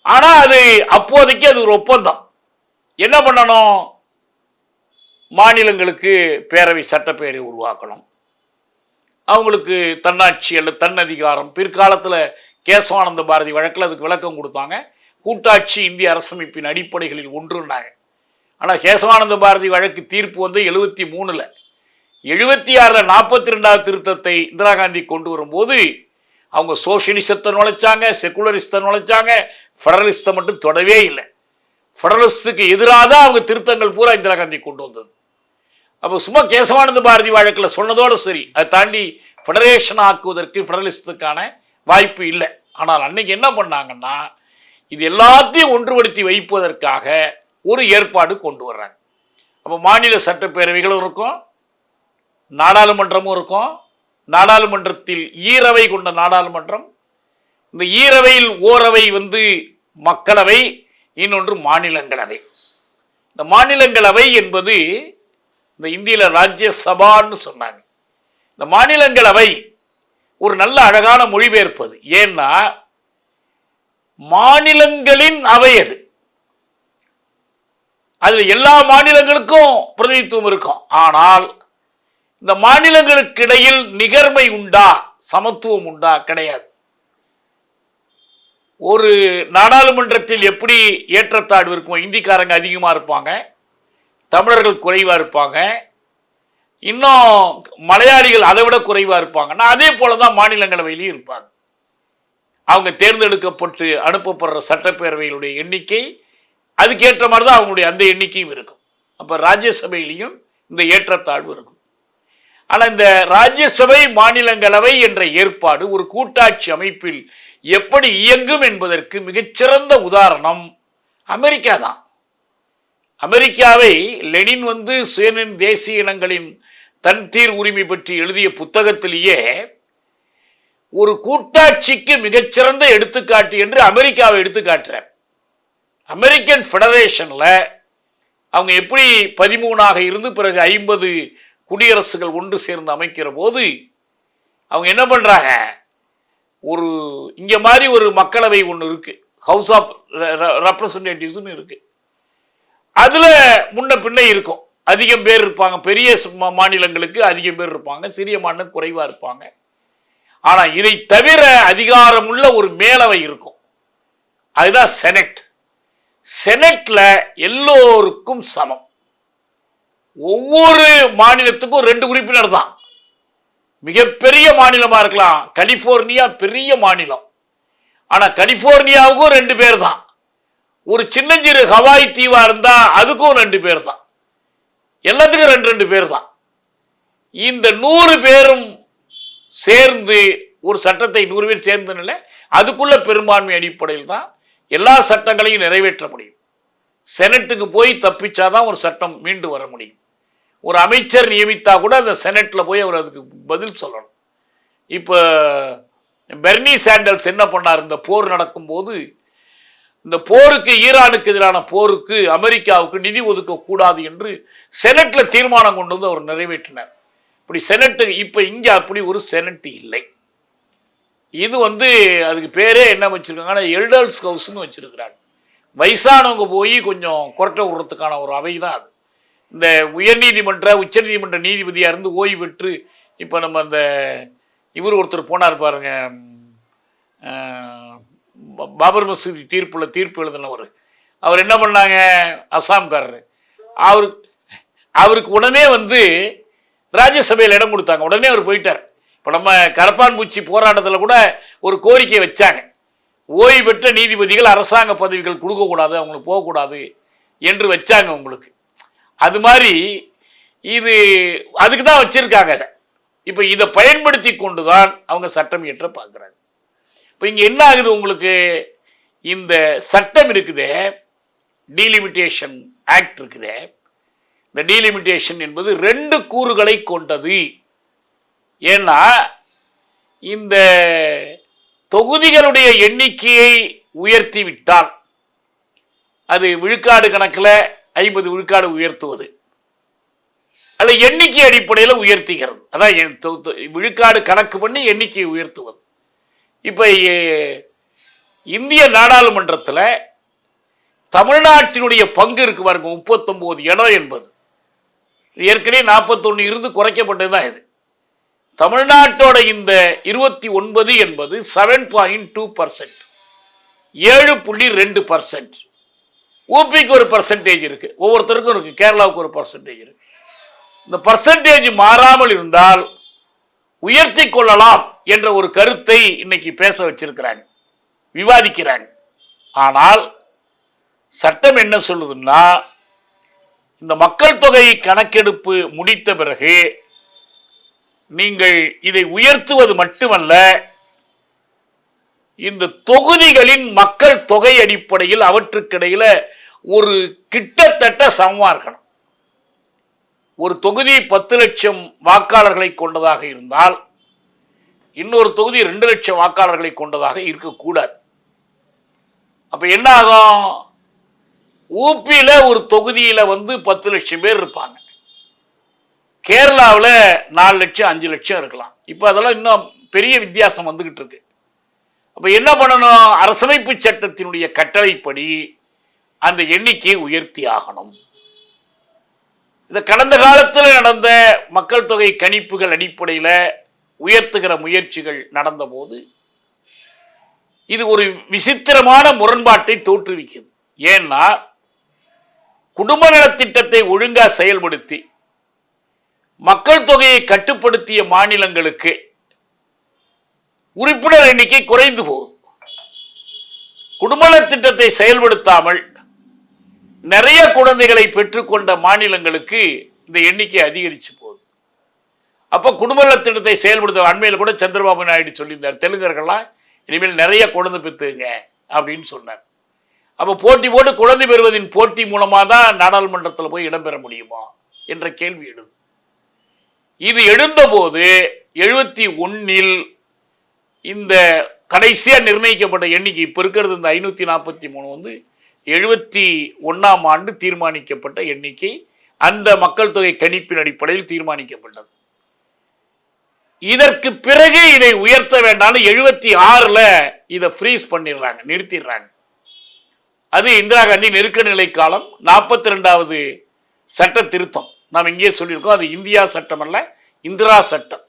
ஆனா அது அப்போதைக்கு அது ஒரு ஒப்பந்தம். என்ன பண்ணணும்? மாநிலங்களுக்கு பேரவை சட்டப்பேரவை உருவாக்கணும், அவங்களுக்கு தன்னாட்சி அல்லது தன்னதிகாரம். பிற்காலத்தில் கேசவானந்த பாரதி வழக்கில் அதுக்கு விளக்கம் கொடுத்தாங்க. கூட்டாட்சி இந்திய அரசமைப்பின் அடிப்படைகளில் ஒன்றுனாங்க. ஆனால் கேசவானந்த பாரதி வழக்கு தீர்ப்பு 73ல், 76ல் 42வது திருத்தத்தை இந்திரா காந்தி கொண்டு வரும்போது அவங்க சோசியலிசத்தை நுழைச்சாங்க, செகுலரிஸ்தை நுழைச்சாங்க, ஃபெடரலிஸ்தை மட்டும் தொடவே இல்லை. ஃபெடரலிஸ்டுக்கு எதிராக தான் அவங்க திருத்தங்கள் பூரா இந்திரா காந்தி கொண்டு வந்தது. அப்போ சும்மா கேசவானந்த பாரதி வழக்கில் சொன்னதோடு சரி, அதை தாண்டி ஃபெடரேஷன் ஆக்குவதற்கு ஃபெடரலிஸ்டுக்கான வாய்ப்பு இல்லை. ஆனால் அன்னைக்கு என்ன பண்ணாங்கன்னா, இது எல்லாத்தையும் ஒன்றுபடுத்தி வைப்பதற்காக ஒரு ஏற்பாடு கொண்டு வர்றாங்க. அப்போ மாநில சட்டப்பேரவைகளும் இருக்கும், நாடாளுமன்றமும் இருக்கும். நாடாளுமன்றத்தில் ஈரவை கொண்ட நாடாளுமன்றம், இந்த ஈரவையில் ஓரவை மக்களவை, இன்னொன்று மாநிலங்களவை. இந்த மாநிலங்களவை என்பது இந்த இந்தியில ராஜ்யசபான்னு சொன்னாங்க. இந்த மாநிலங்களவை ஒரு நல்ல அழகான மொழிபெயர்ப்பது. ஏன்னா மாநிலங்களின் அவை அது எல்லா மாநிலங்களுக்கும் பிரதிநிதித்துவம் இருக்கும். ஆனால் இந்த மாநிலங்களுக்கு இடையில் நிகர்மை உண்டா, சமத்துவம் உண்டா? கிடையாது. ஒரு நாடாளுமன்றத்தில் எப்படி ஏற்றத்தாழ்வு இருக்கும், இந்திக்காரங்க அதிகமாக இருப்பாங்க, தமிழர்கள் குறைவாக இருப்பாங்க, இன்னும் மலையாளிகள் அதை விட குறைவாக இருப்பாங்கன்னா, அதே போலதான் மாநிலங்களவையிலையும் இருப்பாங்க. அவங்க தேர்ந்தெடுக்கப்பட்டு அனுப்பப்படுற சட்டப்பேரவைகளுடைய எண்ணிக்கை அதுக்கேற்ற மாதிரி தான் அவங்களுடைய அந்த எண்ணிக்கையும் இருக்கும். அப்போ ராஜ்யசபையிலையும் இந்த ஏற்றத்தாழ்வு இருக்கும். ஆனால் இந்த ராஜ்யசபை மாநிலங்களவை என்ற ஏற்பாடு ஒரு கூட்டாட்சி அமைப்பில் எப்படி இயங்கும் என்பதற்கு மிகச்சிறந்த உதாரணம் அமெரிக்கா தான். அமெரிக்காவை லெனின் சுயநின் தேசிய இனங்களின் தன்தீர் உரிமை பற்றி எழுதிய புத்தகத்திலேயே ஒரு கூட்டாட்சிக்கு மிகச்சிறந்த எடுத்துக்காட்டு என்று அமெரிக்காவை எடுத்துக்காட்டுறார். அமெரிக்கன் ஃபெடரேஷன்ல அவங்க எப்படி 13ஆக இருந்து பிறகு 50 குடியரசுகள் ஒன்று சேர்ந்து அமைக்கிற போது அவங்க என்ன பண்றாங்க, ஒரு இங்க மாதிரி ஒரு மக்களவை ஒன்று இருக்கு, ஹவுஸ் ஆஃப் ரெப்ரசன்டேட்டிவ்ஸ் இருக்கு. அதுல முன்ன பின்ன இருக்கும், அதிகம் பேர் இருப்பாங்க. பெரிய மாநிலங்களுக்கு அதிகம் பேர் இருப்பாங்க, சிறிய மாநிலம் குறைவா இருப்பாங்க. ஆனா இதை தவிர அதிகாரமுள்ள ஒரு மேலவை இருக்கும், அதுதான் செனட். செனட்ல எல்லோருக்கும் சமம். ஒவ்வொரு மாநிலத்துக்கும் 2 உறுப்பினர் தான். மிகப்பெரிய மாநிலமா இருக்கலாம், கலிபோர்னியா பெரிய மாநிலம், ஆனா கலிபோர்னியாவுக்கும் 2 பேர் தான். ஒரு சின்னஞ்சிறு ஹவாய் தீவா இருந்தா அதுக்கும் 2 பேர் தான். எல்லாத்துக்கும் 2 பேர் தான். இந்த 100 பேரும் சேர்ந்து ஒரு சட்டத்தை 100 பேர் சேர்ந்து அதுக்குள்ள பெரும்பான்மை அடிப்படையில் தான் எல்லா சட்டங்களையும் நிறைவேற்ற முடியும். செனட்டுக்கு போய் தப்பிச்சாதான் ஒரு சட்டம் மீண்டு வர முடியும். ஒரு அமைச்சர் நியமித்தா கூட அந்த செனட்ல போய் அவர் அதுக்கு பதில் சொல்லணும். இப்போ பெர்னி சாண்டர்ஸ் என்ன பண்ணார், இந்த போர் நடக்கும் போது இந்த போருக்கு, ஈரானுக்கு எதிரான போருக்கு அமெரிக்காவுக்கு நிதி ஒதுக்க கூடாது என்று செனட்ல தீர்மானம் கொண்டு வந்து அவர் நிறைவேற்றினார். இப்படி செனட்டு இப்ப இங்க அப்படி ஒரு செனட் இல்லை. இது அதுக்கு பேரே என்ன வச்சிருக்காங்கன்னா எல்டர்ஸ் ஹவுஸ்னு வச்சிருக்கிறாங்க. வயசானவங்க போய் கொஞ்சம் குரட்டை விடுறதுக்கான ஒரு அவை தான் அது. இந்த உயர்நீதிமன்ற உச்ச நீதிமன்ற நீதிபதியா இருந்து ஓய்வு பெற்று இப்ப நம்ம அந்த இவர் ஒருத்தர் போனார் பாருங்க, பாபர் மசூதி தீர்ப்பு எழுதினவர், அவர் என்ன பண்ணாங்க, அசாம்காரர், அவருக்கு உடனே ராஜ்யசபையில் இடம் கொடுத்தாங்க. உடனே அவர் போயிட்டார். இப்போ நம்ம கரப்பான் பூச்சி போராட்டத்தில் கூட ஒரு கோரிக்கை வச்சாங்க, ஓய்வு பெற்ற நீதிபதிகள் அரசாங்க பதவிகள் கொடுக்கக்கூடாது, அவங்களுக்கு போகக்கூடாது என்று வச்சாங்க உங்களுக்கு. அது மாதிரி இது அதுக்கு தான் வச்சிருக்காங்க. அதை இப்போ இதை பயன்படுத்தி கொண்டுதான் அவங்க சட்டம் இயற்ற பார்க்குறாங்க. இப்போ இங்கே என்ன ஆகுது, உங்களுக்கு இந்த சட்டம் இருக்குதே, டீலிமிட்டேஷன் ஆக்ட் இருக்குதே, இந்த டீலிமிட்டேஷன் என்பது 2 கூறுகளை கொண்டது. ஏன்னா இந்த தொகுதிகளுடைய எண்ணிக்கையை உயர்த்தி விட்டால் அது விழுக்காடு கணக்கில் 50 விழுக்காடு உயர்த்துவது அல்ல, எண்ணிக்கை அடிப்படையில் உயர்த்துகிறது. அதான் விழுக்காடு கணக்கு பண்ணி எண்ணிக்கையை உயர்த்துவது. இப்ப இந்திய நாடாளுமன்றத்தில் தமிழ்நாட்டினுடைய பங்கு இருக்கு பாருங்க, 39 இடம் என்பது ஏற்கனவே 41 இருந்து குறைக்கப்பட்டதுதான். இது தமிழ்நாட்டோட இந்த 29 என்பது 7.2%, 7.2%. ஊபிக்கு ஒரு பர்சன்டேஜ் இருக்கு, ஒவ்வொருத்தருக்கும் இருக்கு, கேரளாவுக்கு ஒரு பர்சன்டேஜ் இருக்கு. இந்த பர்சன்டேஜ் மாறாமல் இருந்தால் உயர்த்தி கொள்ளலாம் என்ற ஒரு கருத்தை இன்னைக்கு பேச வச்சிருக்கிறாங்க, விவாதிக்கிறாங்க. ஆனால் சட்டம் என்ன சொல்லுதுன்னா, இந்த மக்கள் தொகை கணக்கெடுப்பு முடித்த பிறகு நீங்கள் இதை உயர்த்துவது மட்டுமல்ல, இந்த தொகுதிகளின் மக்கள் தொகை அடிப்படையில் அவற்றுக்கிடையில ஒரு கிட்டத்தட்ட சமமா இருக்கணும். ஒரு தொகுதி 10 லட்சம் வாக்காளர்களை கொண்டதாக இருந்தால் இன்னொரு தொகுதி 2 லட்சம் வாக்காளர்களை கொண்டதாக இருக்கக்கூடாது. அப்ப என்ன ஆகும்? ஊபியில ஒரு தொகுதியில 10 லட்சம் பேர் இருப்பாங்க, கேரளாவில் 4 லட்சம் 5 லட்சம் இருக்கலாம். இப்ப அதெல்லாம் இன்னும் பெரிய வித்தியாசம் வந்துகிட்டு இருக்கு. அப்ப என்ன பண்ணணும்? அரசமைப்பு சட்டத்தினுடைய கட்டளைப்படி அந்த எண்ணிக்கையை உயர்த்தி ஆகணும். இந்த கடந்த காலத்தில் நடந்த மக்கள் தொகை கணிப்புகள் அடிப்படையில் உயர்த்துகிற முயற்சிகள் நடந்த போது இது ஒரு விசித்திரமான முரண்பாட்டை தோற்றுவிக்கிறது. ஏன்னா குடும்ப நலத்திட்டத்தை ஒழுங்கா செயல்படுத்தி மக்கள் தொகையை கட்டுப்படுத்திய மாநிலங்களுக்கு உறுப்பினர் எண்ணிக்கை குறைந்து போகுது. குடும்ப நலத்திட்டத்தை செயல்படுத்தாமல் நிறைய குழந்தைகளை பெற்றுக்கொண்ட மாநிலங்களுக்கு இந்த எண்ணிக்கை அதிகரிச்சு போகுது. அப்ப குடும்ப நலத்திட்டத்தை செயல்படுத்த அண்மையில் கூட சந்திரபாபு நாயுடு சொல்லியிருந்தார், தெலுங்கர்கள்லாம் இனிமேல் நிறைய குழந்தை பெற்றுங்க அப்படின்னு சொன்னார். அப்ப போட்டி போட்டு குழந்தை பெறுவதின் போட்டி மூலமா தான் நாடாளுமன்றத்தில் போய் இடம்பெற முடியுமா என்ற கேள்வி எழுது. இது எழுந்த போது 71 இந்த கடைசியா நிர்ணயிக்கப்பட்ட எண்ணிக்கை இப்ப இருக்கிறது இந்த 543 71ஆம் ஆண்டு தீர்மானிக்கப்பட்ட எண்ணிக்கை, அந்த மக்கள் தொகை கணிப்பின் அடிப்படையில் தீர்மானிக்கப்பட்டது. இதற்கு பிறகு இதை உயர்த்த வேண்டாம் 76ல் இதை ஃப்ரீஸ் பண்ணிடுறாங்க, நிறுத்திடுறாங்க. அது இந்திரா காந்தி நெருக்கடி நிலை காலம் 42வது சட்ட திருத்தம். நாம் இங்கே சொல்லியிருக்கோம், அது இந்தியா சட்டம் அல்ல, இந்திரா சட்டம்.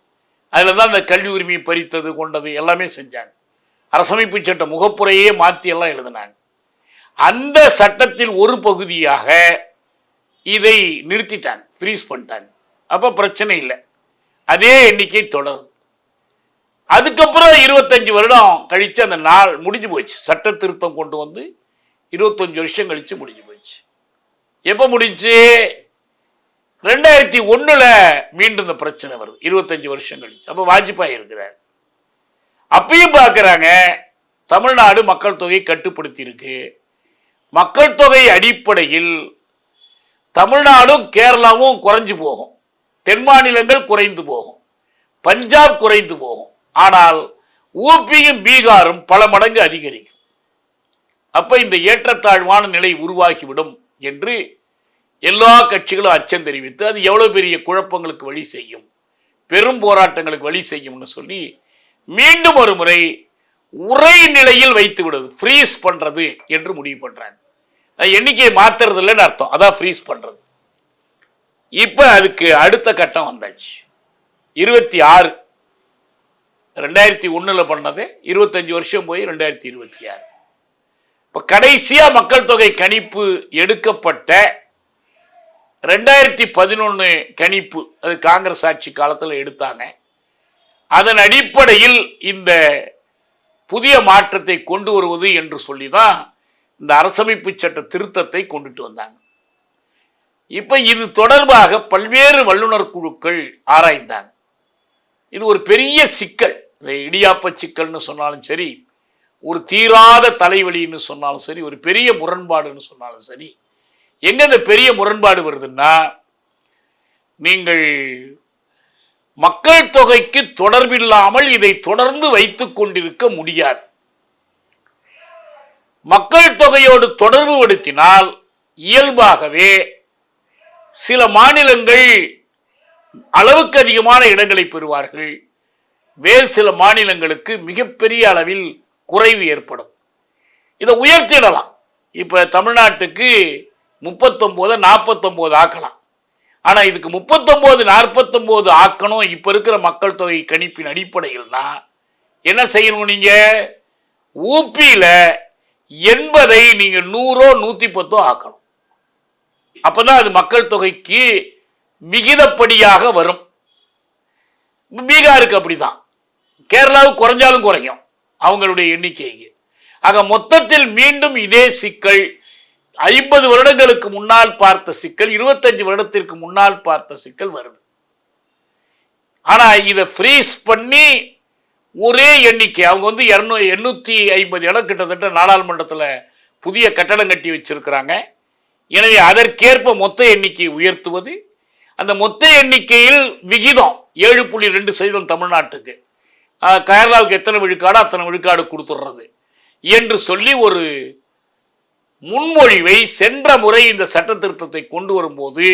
அதில் தான் இந்த கல்வி உரிமையை பறித்தது கொண்டது எல்லாமே செஞ்சாங்க. அரசமைப்பு சட்ட முகப்புறையே மாற்றி எல்லாம் எழுதினாங்க. அந்த சட்டத்தில் ஒரு பகுதியாக இதை நிறுத்திட்டாங்க, ஃப்ரீஸ் பண்ணிட்டாங்க. அப்போ பிரச்சனை இல்லை, அதே எண்ணிக்கை தொடரும். அதுக்கப்புறம் 25 வருடம் கழித்து அந்த நாள் முடிஞ்சு போச்சு. சட்ட திருத்தம் கொண்டு வந்து 25 வருஷம் கழிச்சு முடிஞ்சு போச்சு. எப்போ முடிஞ்சு? 2001ல் மீண்டும் இந்த பிரச்சனை வருது, 25 வருஷம் கழிச்சு. அப்போ வாஜ்பாய் இருக்கிறார். அப்பயும் பார்க்குறாங்க, தமிழ்நாடு மக்கள் தொகை கட்டுப்படுத்தி இருக்கு. மக்கள் தொகை அடிப்படையில் தமிழ்நாடும் கேரளாவும் குறைஞ்சு போகும், தென் மாநிலங்கள் குறைந்து போகும், பஞ்சாப் குறைந்து போகும். ஆனால் ஊபியும் பீகாரும் பல மடங்கு அதிகரிக்கும். அப்ப இந்த ஏற்றத்தாழ்வான நிலை உருவாகிவிடும் என்று எல்லா கட்சிகளும் அச்சம் தெரிவித்து, அது எவ்வளவு பெரிய குழப்பங்களுக்கு வழி செய்யும், பெரும் போராட்டங்களுக்கு வழி செய்யும்னு சொல்லி மீண்டும் ஒரு முறை உரை நிலையில் வைத்து விடுவது, ஃப்ரீஸ் பண்றது என்று முடிவு பண்றாங்க. எண்ணிக்கையை மாத்துறது இல்லைன்னு அர்த்தம், அதான் ஃப்ரீஸ் பண்றது. இப்ப அதுக்கு அடுத்த கட்டம் வந்தாச்சு. 26 2001ல் பண்ணது 25 வருஷம் போய் 2026. இப்ப கடைசியா மக்கள் தொகை கணிப்பு எடுக்கப்பட்ட 2011 கணிப்பு, அது காங்கிரஸ் ஆட்சி காலத்தில் எடுத்தாங்க. அதன் அடிப்படையில் இந்த புதிய மாற்றத்தை கொண்டு வருவது என்று சொல்லிதான் இந்த அரசமைப்பு சட்ட திருத்தத்தை கொண்டுட்டு வந்தாங்க. இப்ப இது தொடர்பாக பல்வேறு வல்லுநர் குழுக்கள் ஆராய்ந்தாங்க. இது ஒரு பெரிய சிக்கல், இடியாப்ப சிக்கல்னு சொன்னாலும் சரி, ஒரு தீராத தலைவலின்னு சொன்னாலும் சரி, ஒரு பெரிய முரண்பாடுன்னு சொன்னாலும் சரி. எங்க இந்த பெரிய முரண்பாடு வருதுன்னா, நீங்கள் மக்கள் தொகைக்கு தொடர்பில்லாமல் இதை தொடர்ந்து வைத்துக் கொண்டிருக்க முடியாது. மக்கள் தொகையோடு தொடர்பு படுத்தினால் இயல்பாகவே சில மாநிலங்கள் அளவுக்கு அதிகமான இடங்களை பெறுவார்கள், வேறு சில மாநிலங்களுக்கு மிகப்பெரிய அளவில் குறைவு ஏற்படும். இதை உயர்த்திடலாம். இப்ப தமிழ்நாட்டுக்கு 39 49 ஆக்கலாம். ஆனா இதுக்கு 39 49 ஆக்கணும். இப்ப இருக்கிற மக்கள் தொகை கணிப்பின் அடிப்படையில் தான் என்ன செய்யணும்? நீங்க ஊபியில 80 நீங்க 100 110 ஆக்கணும். அப்பதான் அது மக்கள் தொகைக்கு விகிதப்படியாக வரும். பீகாருக்கு அப்படிதான், கேரளாவுக்கு குறைஞ்சாலும் குறையும் அவங்களுடைய எண்ணிக்கைக்கு. ஆக மொத்தத்தில் மீண்டும் இதே சிக்கல், 50 வருடங்களுக்கு முன்னால் பார்த்த சிக்கல், 25 வருடத்திற்கு முன்னால் பார்த்த சிக்கல் வருது. ஆனா இதை ஃப்ரீஸ் பண்ணி ஒரே எண்ணிக்கை, அவங்க 850 இடம் கிட்டத்தட்ட நாடாளுமன்றத்தில் புதிய கட்டடம் கட்டி வச்சிருக்கிறாங்க. எனவே அதற்கேற்ப மொத்த எண்ணிக்கையை உயர்த்துவது, அந்த மொத்த எண்ணிக்கையில் விகிதம் 7.2% தமிழ்நாட்டுக்கு, கேரளாவுக்கு எத்தனை விழுக்காடு அத்தனை விழுக்காடு கொடுத்துடுறது என்று சொல்லி ஒரு முன்மொழிவை சென்ற முறை இந்த சட்ட திருத்தத்தை கொண்டு வரும்போது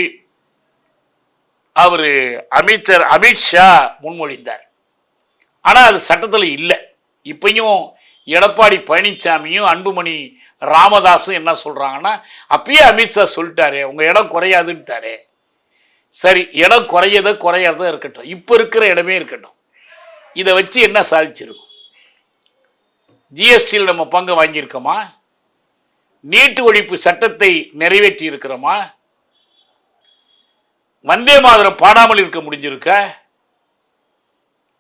அவர் அமைச்சர் அமித்ஷா முன்மொழிந்தார். ஆனால் அது சட்டத்தில் இல்லை. இப்பயும் எடப்பாடி பழனிசாமியும் அன்புமணி ராமதாஸும் என்ன சொல்றாங்கன்னா, அப்பயே அமித்ஷா சொல்லிட்டாரு உங்க இடம் குறையாதுன்ட்டாரு. சரி, இடம் குறையாத இருக்கட்டும், இப்ப இருக்கிற இடமே இருக்கட்டும். இதை வச்சு என்ன சாதிச்சிருக்கும்? ஜிஎஸ்டியில் நம்ம பங்கு வாங்கியிருக்கோமா? நீட்டு ஒழிப்பு சட்டத்தை நிறைவேற்றி இருக்கிறோமா? வந்தே மாதரம் பாடாமல் இருக்க முடிஞ்சிருக்க?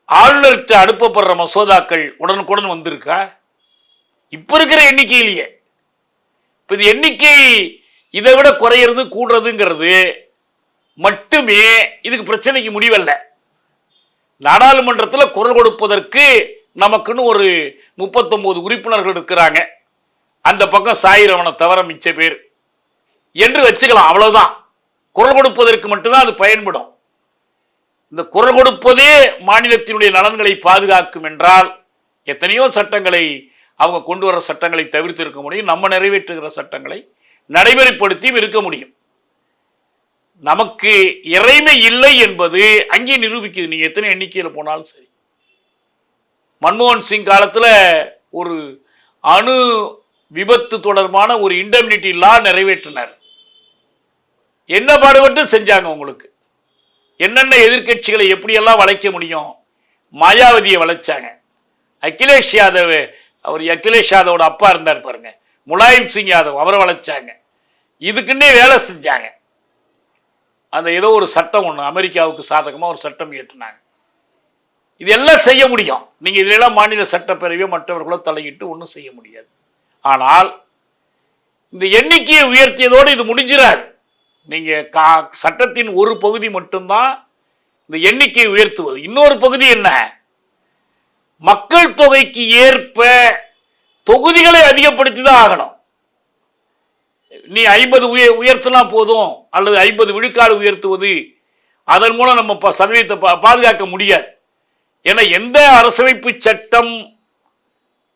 ஆளுநருக்கு அனுப்பப்படுற மசோதாக்கள் உடனுக்குடன் வந்திருக்கா? இப்ப இருக்கிற எண்ணிக்கையிலேயே இது எண்ணிக்கை இதை விட குறையிறது கூடுறதுங்கிறது மட்டுமே இதுக்கு பிரச்சனைக்கு முடிவல்ல. நாடாளுமன்றத்தில் குரல் கொடுப்பதற்கு நமக்குன்னு ஒரு 39 உறுப்பினர்கள் இருக்கிறாங்க. அந்த பக்கம் சாயிரவனை தவிர மிச்ச பேர் என்று வச்சுக்கலாம். அவ்வளவுதான். குரல் கொடுப்பதற்கு மட்டும்தான் அது பயன்படும். இந்த குரல் கொடுப்பதே மாநிலத்தினுடைய நலன்களை பாதுகாக்கும் என்றால் எத்தனையோ சட்டங்களை அவங்க கொண்டு வர சட்டங்களை தவிர்த்து இருக்க முடியும். நம்ம நிறைவேற்றுகிற சட்டங்களை நடைமுறைப்படுத்தியும் இருக்க முடியும். நமக்கு இறைமை இல்லை என்பது அங்கே நிரூபிக்குது. நீங்க எத்தனை எண்ணிக்கையில் போனாலும் சரி. மன்மோகன் சிங் காலத்தில் ஒரு அணு விபத்து தொடர்பான ஒரு இண்டெம்னிட்டி லா நிறைவேற்றினார். என்ன பாடுபட்டு செஞ்சாங்க? உங்களுக்கு என்னென்ன எதிர்கட்சிகளை எப்படியெல்லாம் வளைக்க முடியும்? மாயாவதியை வளைச்சாங்க. அகிலேஷ் யாதவ், அவர் அகிலேஷ் யாதவோட அப்பா இருந்தார் பாருங்க, முலாயம் சிங் யாதவ், அவரை வளைச்சாங்க. இதுக்குன்னே வேலை செஞ்சாங்க. அந்த ஏதோ ஒரு சட்டம் ஒன்று அமெரிக்காவுக்கு சாதகமாக ஒரு சட்டம் இயற்றினாங்க. இதெல்லாம் செய்ய முடியும். நீங்க இதெல்லாம் மாநில சட்டப்பேரவையோ மற்றவர்களோ தலையிட்டு ஒன்றும் செய்ய முடியாது. ஆனால் இந்த எண்ணிக்கையை உயர்த்தியதோடு இது முடிஞ்சிடாது. நீங்க சட்டத்தின் ஒரு பகுதி மட்டும்தான் இந்த எண்ணிக்கையை உயர்த்துவது. இன்னொரு பகுதி என்ன? மக்கள் தொகைக்கு ஏற்ப தொகுதிகளை அதிகப்படுத்தி தான் ஆகணும். நீ 50 உயர்த்தினா போதும், அல்லது 50 விழுக்காடு உயர்த்துவது, அதன் மூலம் நம்ம சதவீதத்தை பாதுகாக்க முடியாது. ஏன்னா எந்த அரசமைப்பு சட்டம்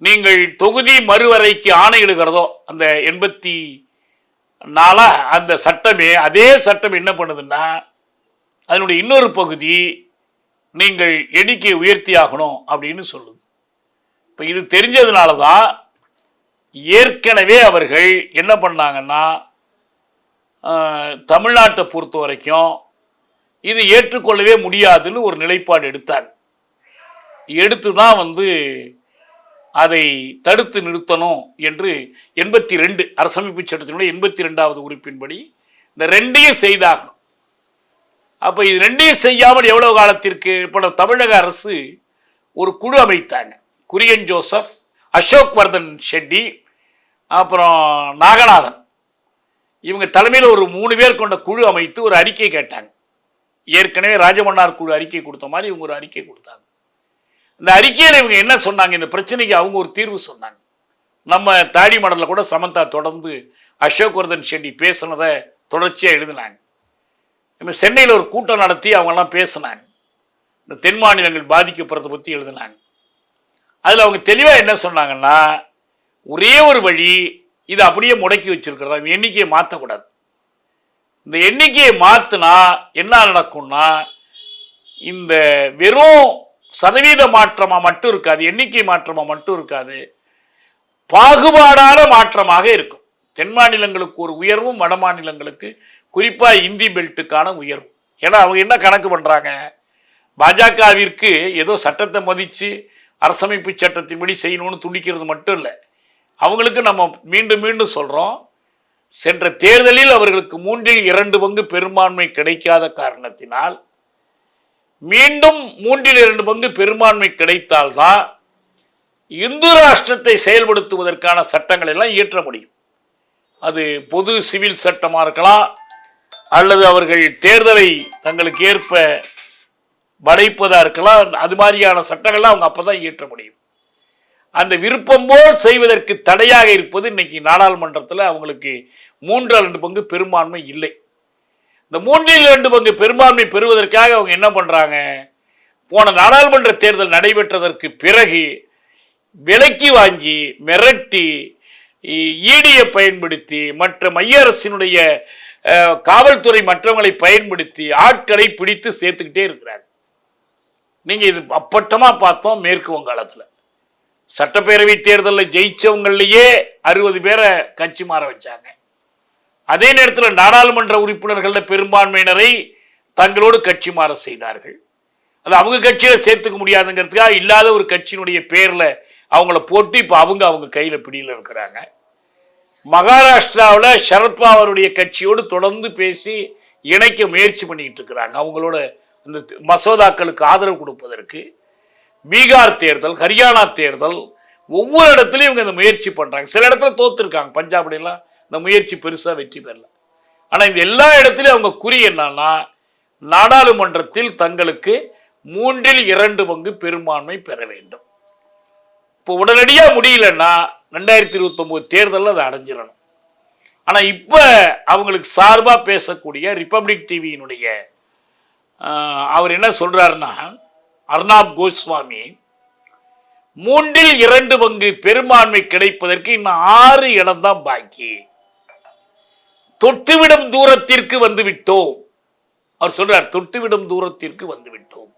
நீங்கள் தொகுதி மறுவரைக்கு ஆணையிடுகிறதோ அந்த 84 அந்த சட்டமே, அதே சட்டம் என்ன பண்ணுதுன்னா அதனுடைய இன்னொரு பகுதி நீங்கள் எண்ணிக்கையை உயர்த்தி ஆகணும் அப்படின்னு சொல்லுது. இப்போ இது தெரிஞ்சதுனால தான் ஏற்கனவே அவர்கள் என்ன பண்ணாங்கன்னா, தமிழ்நாட்டை பொறுத்த வரைக்கும் இது ஏற்றுக்கொள்ளவே முடியாதுன்னு ஒரு நிலைப்பாடு எடுத்தாங்க. எடுத்து தான் அதை தடுத்து நிறுத்தணும் என்று 82 அரசமைப்பு சட்டத்தினுடைய 82வது உறுப்பின்படி இந்த ரெண்டையும் செய்தாகணும். அப்ப இது ரெண்டையும் செய்யாமல் எவ்வளவு காலத்திற்கு? இப்ப தமிழக அரசு ஒரு குழு அமைத்தாங்க. குரியன் ஜோசப், அசோக் வர்தன் ஷெட்டி, அப்புறம் நாகநாதன், இவங்க தலைமையில் ஒரு 3 பேர் கொண்ட குழு அமைத்து ஒரு அறிக்கை கேட்டாங்க. ஏற்கனவே ராஜமன்னார் குழு அறிக்கை கொடுத்த மாதிரி இவங்க ஒரு அறிக்கை கொடுத்தாங்க. இந்த அறிக்கையில் இவங்க என்ன சொன்னாங்க? இந்த பிரச்சனைக்கு அவங்க ஒரு தீர்வு சொன்னாங்க. நம்ம தாடி மடலில் கூட சமந்தா தொடர்ந்து அசோக் வர்தன் ஷெட்டி பேசினதை தொடர்ச்சியாக எழுதினாங்க. நம்ம சென்னையில் ஒரு கூட்டம் நடத்தி அவங்கெல்லாம் பேசினாங்க. இந்த தென் மாநிலங்கள் பாதிக்கப்படுறதை பற்றி எழுதினாங்க. அதில் அவங்க தெளிவாக என்ன சொன்னாங்கன்னா, ஒரே ஒரு வழி இதை அப்படியே முடக்கி வச்சிருக்கிறதா, இந்த எண்ணிக்கையை மாற்றக்கூடாது. இந்த எண்ணிக்கையை மாற்றினா என்ன நடக்கும்னா, இந்த வெறும் சதவீத மாற்றமாக மட்டும் இருக்காது, எண்ணிக்கை மாற்றமாக மட்டும் இருக்காது, பாகுபாடான மாற்றமாக இருக்கும். தென் மாநிலங்களுக்கு ஒரு உயர்வும் வட மாநிலங்களுக்கு குறிப்பாக இந்தி பெல்ட்டுக்கான உயர்வு. ஏன்னா அவங்க என்ன கணக்கு பண்ணுறாங்க, பாஜகவிற்கு ஏதோ சட்டத்தை மதித்து அரசமைப்பு சட்டத்தின்படி செய்யணும்னு துடிக்கிறது மட்டும் இல்லை. அவங்களுக்கு நம்ம மீண்டும் மீண்டும் சொல்கிறோம், சென்ற தேர்தலில் அவர்களுக்கு 3/2 பங்கு பெரும்பான்மை கிடைக்காத காரணத்தினால் மீண்டும் 3/2 பங்கு பெரும்பான்மை கிடைத்தால்தான் இந்து ராஷ்டிரத்தை செயல்படுத்துவதற்கான சட்டங்கள் எல்லாம் இயற்ற முடியும். அது பொது சிவில் சட்டமாக இருக்கலாம், அல்லது அவர்கள் தேர்தலை தங்களுக்கு ஏற்ப படைப்பதாக இருக்கலாம். அது மாதிரியான சட்டங்கள்லாம் அவங்க அப்போதான் இயற்ற முடியும். அந்த விருப்பம் போல் செய்வதற்கு தடையாக இருப்பது இன்னைக்கு நாடாளுமன்றத்தில் அவங்களுக்கு 3/2 பங்கு பெரும்பான்மை இல்லை. இந்த 3/2 பெரும்பான்மை பெறுவதற்காக அவங்க என்ன பண்றாங்க? போன நாடாளுமன்ற தேர்தல் நடைபெற்றதற்கு பிறகு விலைக்கு வாங்கி மிரட்டி ஈடியை பயன்படுத்தி மற்ற மைய அரசினுடைய காவல்துறை மற்றவங்களை பயன்படுத்தி ஆட்களை பிடித்து சேர்த்துக்கிட்டே இருக்கிறாங்க. நீங்க இது அப்பட்டமா பார்த்தோம். மேற்கு வங்காளத்தில் சட்டப்பேரவை தேர்தலில் ஜெயிச்சவங்களையே 60 பேரை கட்சி மாற வச்சாங்க. அதே நேரத்தில் நாடாளுமன்ற உறுப்பினர்கள் பெரும்பான்மையினரை தங்களோடு கட்சி மாற செய்தார்கள். அது அவங்க கட்சியில சேர்த்துக்க முடியாதுங்கிறதுக்காக இல்லாத ஒரு கட்சியினுடைய பேர்ல அவங்கள போட்டு இப்ப அவங்க கையில பிடியில இருக்கிறாங்க. மகாராஷ்டிராவில் சரத்பவாருடைய கட்சியோடு தொடர்ந்து பேசி இணைக்க முயற்சி பண்ணிட்டு இருக்கிறாங்க. அவங்களோட இந்த மசோதாக்களுக்கு ஆதரவு கொடுப்பதற்கு. பீகார் தேர்தல், ஹரியானா தேர்தல், ஒவ்வொரு இடத்துலையும் இவங்க இந்த முயற்சி பண்றாங்க. சில இடத்துல தோத்துருக்காங்க. பஞ்சாப்லாம் இந்த முயற்சி பெருசா வெற்றி பெறல. ஆனா இந்த எல்லா இடத்துலையும் அவங்க குறி என்னன்னா, நாடாளுமன்றத்தில் தங்களுக்கு 3/2 பெரும்பான்மை பெற வேண்டும். இப்போ உடனடியா முடியலன்னா 2029 தேர்தலில் அதை அடைஞ்சிடணும். ஆனா இப்ப அவங்களுக்கு சார்பா பேசக்கூடிய ரிப்பப்ளிக் டிவியினுடைய அவர் என்ன சொல்றாருன்னா, அர்னாப் கோஸ்வாமி 3/2 பெரும்பான்மை கிடைப்பதற்கு இன்னும் 6 இடம் தான் பாக்கி. தொட்டுவிடும் தூரத்திற்கு வந்து விட்டோம். அவர் சொல்றார், தொட்டுவிடும் தூரத்திற்கு வந்து விட்டோம்.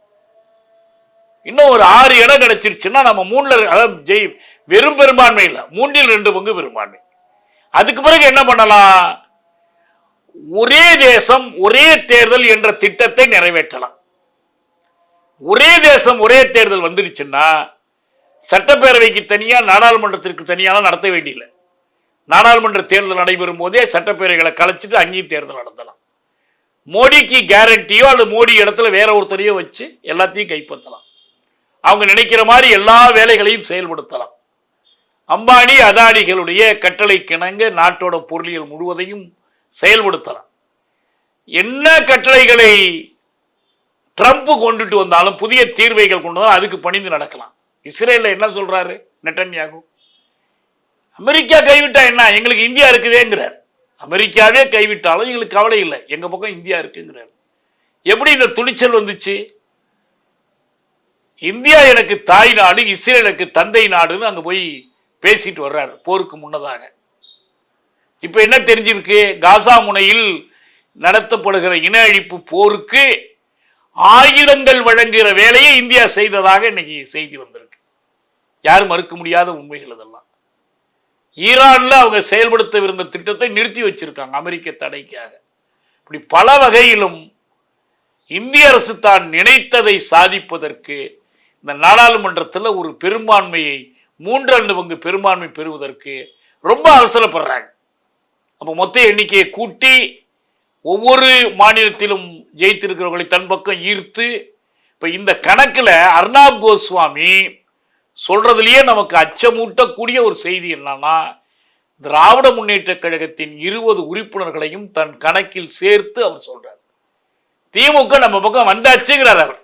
இன்னும் ஒரு 6 இடம் கிடைச்சிருச்சுன்னா நம்ம 3 வெறும் பெரும்பான்மை இல்லை, 3/2 பெரும்பான்மை. அதுக்கு பிறகு என்ன பண்ணலாம்? ஒரே தேசம் ஒரே தேர்தல் என்ற திட்டத்தை நிறைவேற்றலாம். ஒரே தேசம் ஒரே தேர்தல் வந்துடுச்சுன்னா சட்டப்பேரவைக்கு தனியா நாடாளுமன்றத்திற்கு தனியாக நடத்த வேண்டியில்லை. நாடாளுமன்ற தேர்தல் நடைபெறும் போதே சட்டப்பேரவைகளை கலைச்சிட்டு அங்கேயும் தேர்தல் நடத்தலாம். மோடிக்கு கேரண்டியோ அல்லது மோடி இடத்துல வேற ஒருத்தரையோ வச்சு எல்லாத்தையும் கைப்பற்றலாம். அவங்க நினைக்கிற மாதிரி எல்லா வேலைகளையும் செயல்படுத்தலாம். அம்பானி அதானிகளுடைய கட்டளை கிணங்க நாட்டோட பொருளியல் முழுவதையும் செயல்படுத்தலாம். என்ன கட்டளைகளை ட்ரம்ப் கொண்டுட்டு வந்தாலும், புதிய தீர்வைகள் கொண்டு வந்தாலும் அதுக்கு பணிந்து நடக்கலாம். இஸ்ரேலில் என்ன சொல்றாரு நெட்டன்யாகு? அமெரிக்கா கைவிட்டா என்ன, எங்களுக்கு இந்தியா இருக்குதேங்கிறார். அமெரிக்காவே கைவிட்டாலும் எங்களுக்கு கவலை இல்லை, எங்க பக்கம் இந்தியா இருக்குங்கிறார். எப்படி இந்த துணிச்சல் வந்துச்சு? இந்தியா எனக்கு தாய் நாடு, இஸ்ரேல் எனக்கு தந்தை நாடுன்னு அங்க போய் பேசிட்டு வர்றாரு போருக்கு முன்னதாக. இப்ப என்ன தெரிஞ்சிருக்கு? காசா முனையில் நடத்தப்படுகிற இன அழிப்பு போருக்கு ஆயுதங்கள் வழங்குகிற வேலையை இந்தியா செய்ததாக இன்னைக்கு செய்தி வந்திருக்கு. யாரும் மறுக்க முடியாத உண்மைகள் இதெல்லாம். ஈரான்ல அவங்க செயல்படுத்தவிருந்த திட்டத்தை நிறுத்தி வச்சிருக்காங்க அமெரிக்க தடைக்காக. இப்படி பல வகையிலும் இந்திய அரசு தான் நினைத்ததை சாதிப்பதற்கு இந்த நாடாளுமன்றத்தில் ஒரு பெரும்பான்மையை 3/2 பெரும்பான்மை பெறுவதற்கு ரொம்ப அவசரப்படுறாங்க. அப்போ மொத்த எண்ணிக்கையை கூட்டி ஒவ்வொரு மாநிலத்திலும் ஜெயித்திருக்கிறவர்களை தன் பக்கம் ஈர்த்து, இப்ப இந்த கணக்குல அர்னாப் கோஸ்வாமி சொல்றதுலயே நமக்கு அச்சமூட்டக்கூடிய ஒரு செய்தி என்னன்னா, திராவிட முன்னேற்ற கழகத்தின் 20 உறுப்பினர்களையும் தன் கணக்கில் சேர்த்து அவர் சொல்றார். திமுக நம்ம பக்கம் வந்தாச்சுங்கிறார் அவர்.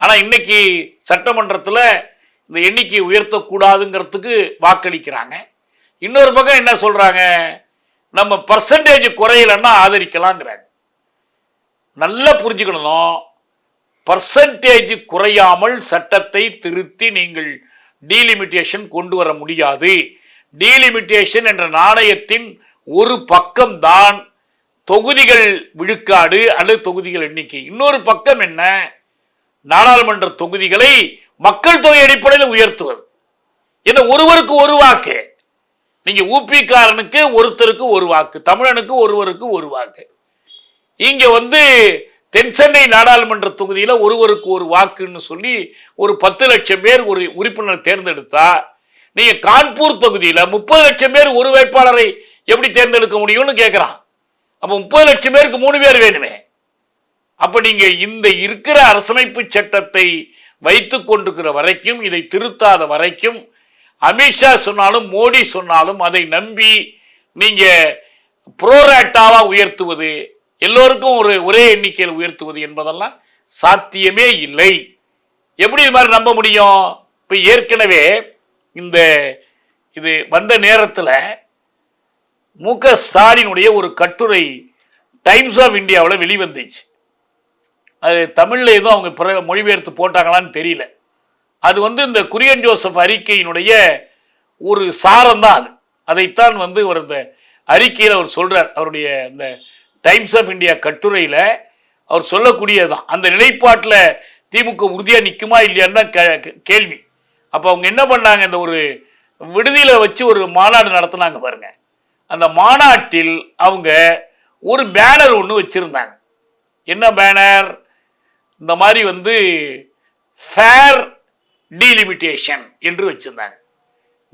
ஆனா இன்னைக்கு சட்டமன்றத்தில் இந்த எண்ணிக்கையை உயர்த்தக்கூடாதுங்கிறதுக்கு வாக்களிக்கிறாங்க. இன்னொரு பக்கம் என்ன சொல்றாங்க? நம்ம பர்சன்டேஜ் குறையலன்னா ஆதரிக்கலாங்கிறாங்க. நல்லா புரிஞ்சுக்கணும், பர்சன்டேஜ் குறையாமல் சட்டத்தை திருத்தி நீங்கள் டீலிமிட்டேஷன் கொண்டு வர முடியாது. டீலிமிட்டேஷன் என்ற நாணயத்தின் ஒரு பக்கம் தான் தொகுதிகள் விழுக்காடு அல்லது தொகுதிகள் எண்ணிக்கை. இன்னொரு பக்கம் என்ன? நாடாளுமன்ற தொகுதிகளை மக்கள் தொகை அடிப்படையில் உயர்த்துவது. என்ன, ஒருவருக்கு ஒரு வாக்கு. நீங்க ஊபிக்காரனுக்கு ஒருத்தருக்கு ஒரு வாக்கு, தமிழனுக்கு ஒருவருக்கு ஒரு வாக்கு. இங்க தென்சென்னை நாடாளுமன்ற தொகுதியில ஒருவருக்கு ஒரு வாக்குன்னு சொல்லி ஒரு 10 லட்சம் பேர் ஒரு உறுப்பினர் தேர்ந்தெடுத்தா, நீங்க கான்பூர் தொகுதியில 30 லட்சம் பேர் ஒரு வேட்பாளரை எப்படி தேர்ந்தெடுக்க முடியும்னு கேட்கிறான். அப்ப 30 லட்சம் பேருக்கு 3 பேர் வேணுமே. அப்ப நீங்க இந்த இருக்கிற அரசமைப்பு சட்டத்தை வைத்துக் கொண்டிருக்கிற வரைக்கும், இதை திருத்தாத வரைக்கும், அமித்ஷா சொன்னாலும் மோடி சொன்னாலும் அதை நம்பி நீங்க புரோராட்டாவா உயர்த்துவது, எல்லோருக்கும் ஒரே எண்ணிக்கையில் உயர்த்துவது என்பதெல்லாம் சாத்தியமே இல்லை. எப்படி இது மாதிரி நம்ப முடியும்? இப்ப ஏற்கனவே இது வந்த நேரத்தில் மு க ஸ்டாலினுடைய ஒரு கட்டுரை டைம்ஸ் ஆஃப் இந்தியாவில் வெளிவந்துச்சு. அது தமிழில் எதுவும் அவங்க மொழிபெயர்த்து போட்டாங்களான்னு தெரியல. அது இந்த குரியன் ஜோசப் அறிக்கையினுடைய ஒரு சாரம் தான் அது. அதைத்தான் ஒரு இந்த அறிக்கையில் அவர் சொல்றார். அவருடைய இந்த டைம்ஸ் ஆஃப் இந்தியா கட்டுரையில் அவர் சொல்லக்கூடியதான். அந்த நிலைப்பாட்டில் திமுக உறுதியாக நிற்குமா இல்லையான்னு தான் கேள்வி. அப்போ அவங்க என்ன பண்ணாங்க, இந்த ஒரு விடுதியில் வச்சு ஒரு மாநாடு நடத்தினாங்க பாருங்க. அந்த மாநாட்டில் அவங்க ஒரு பேனர் ஒன்று வச்சிருந்தாங்க. என்ன பேனர்? இந்த மாதிரி ஃபேர் டீலிமிட்டேஷன் என்று வச்சிருந்தாங்க,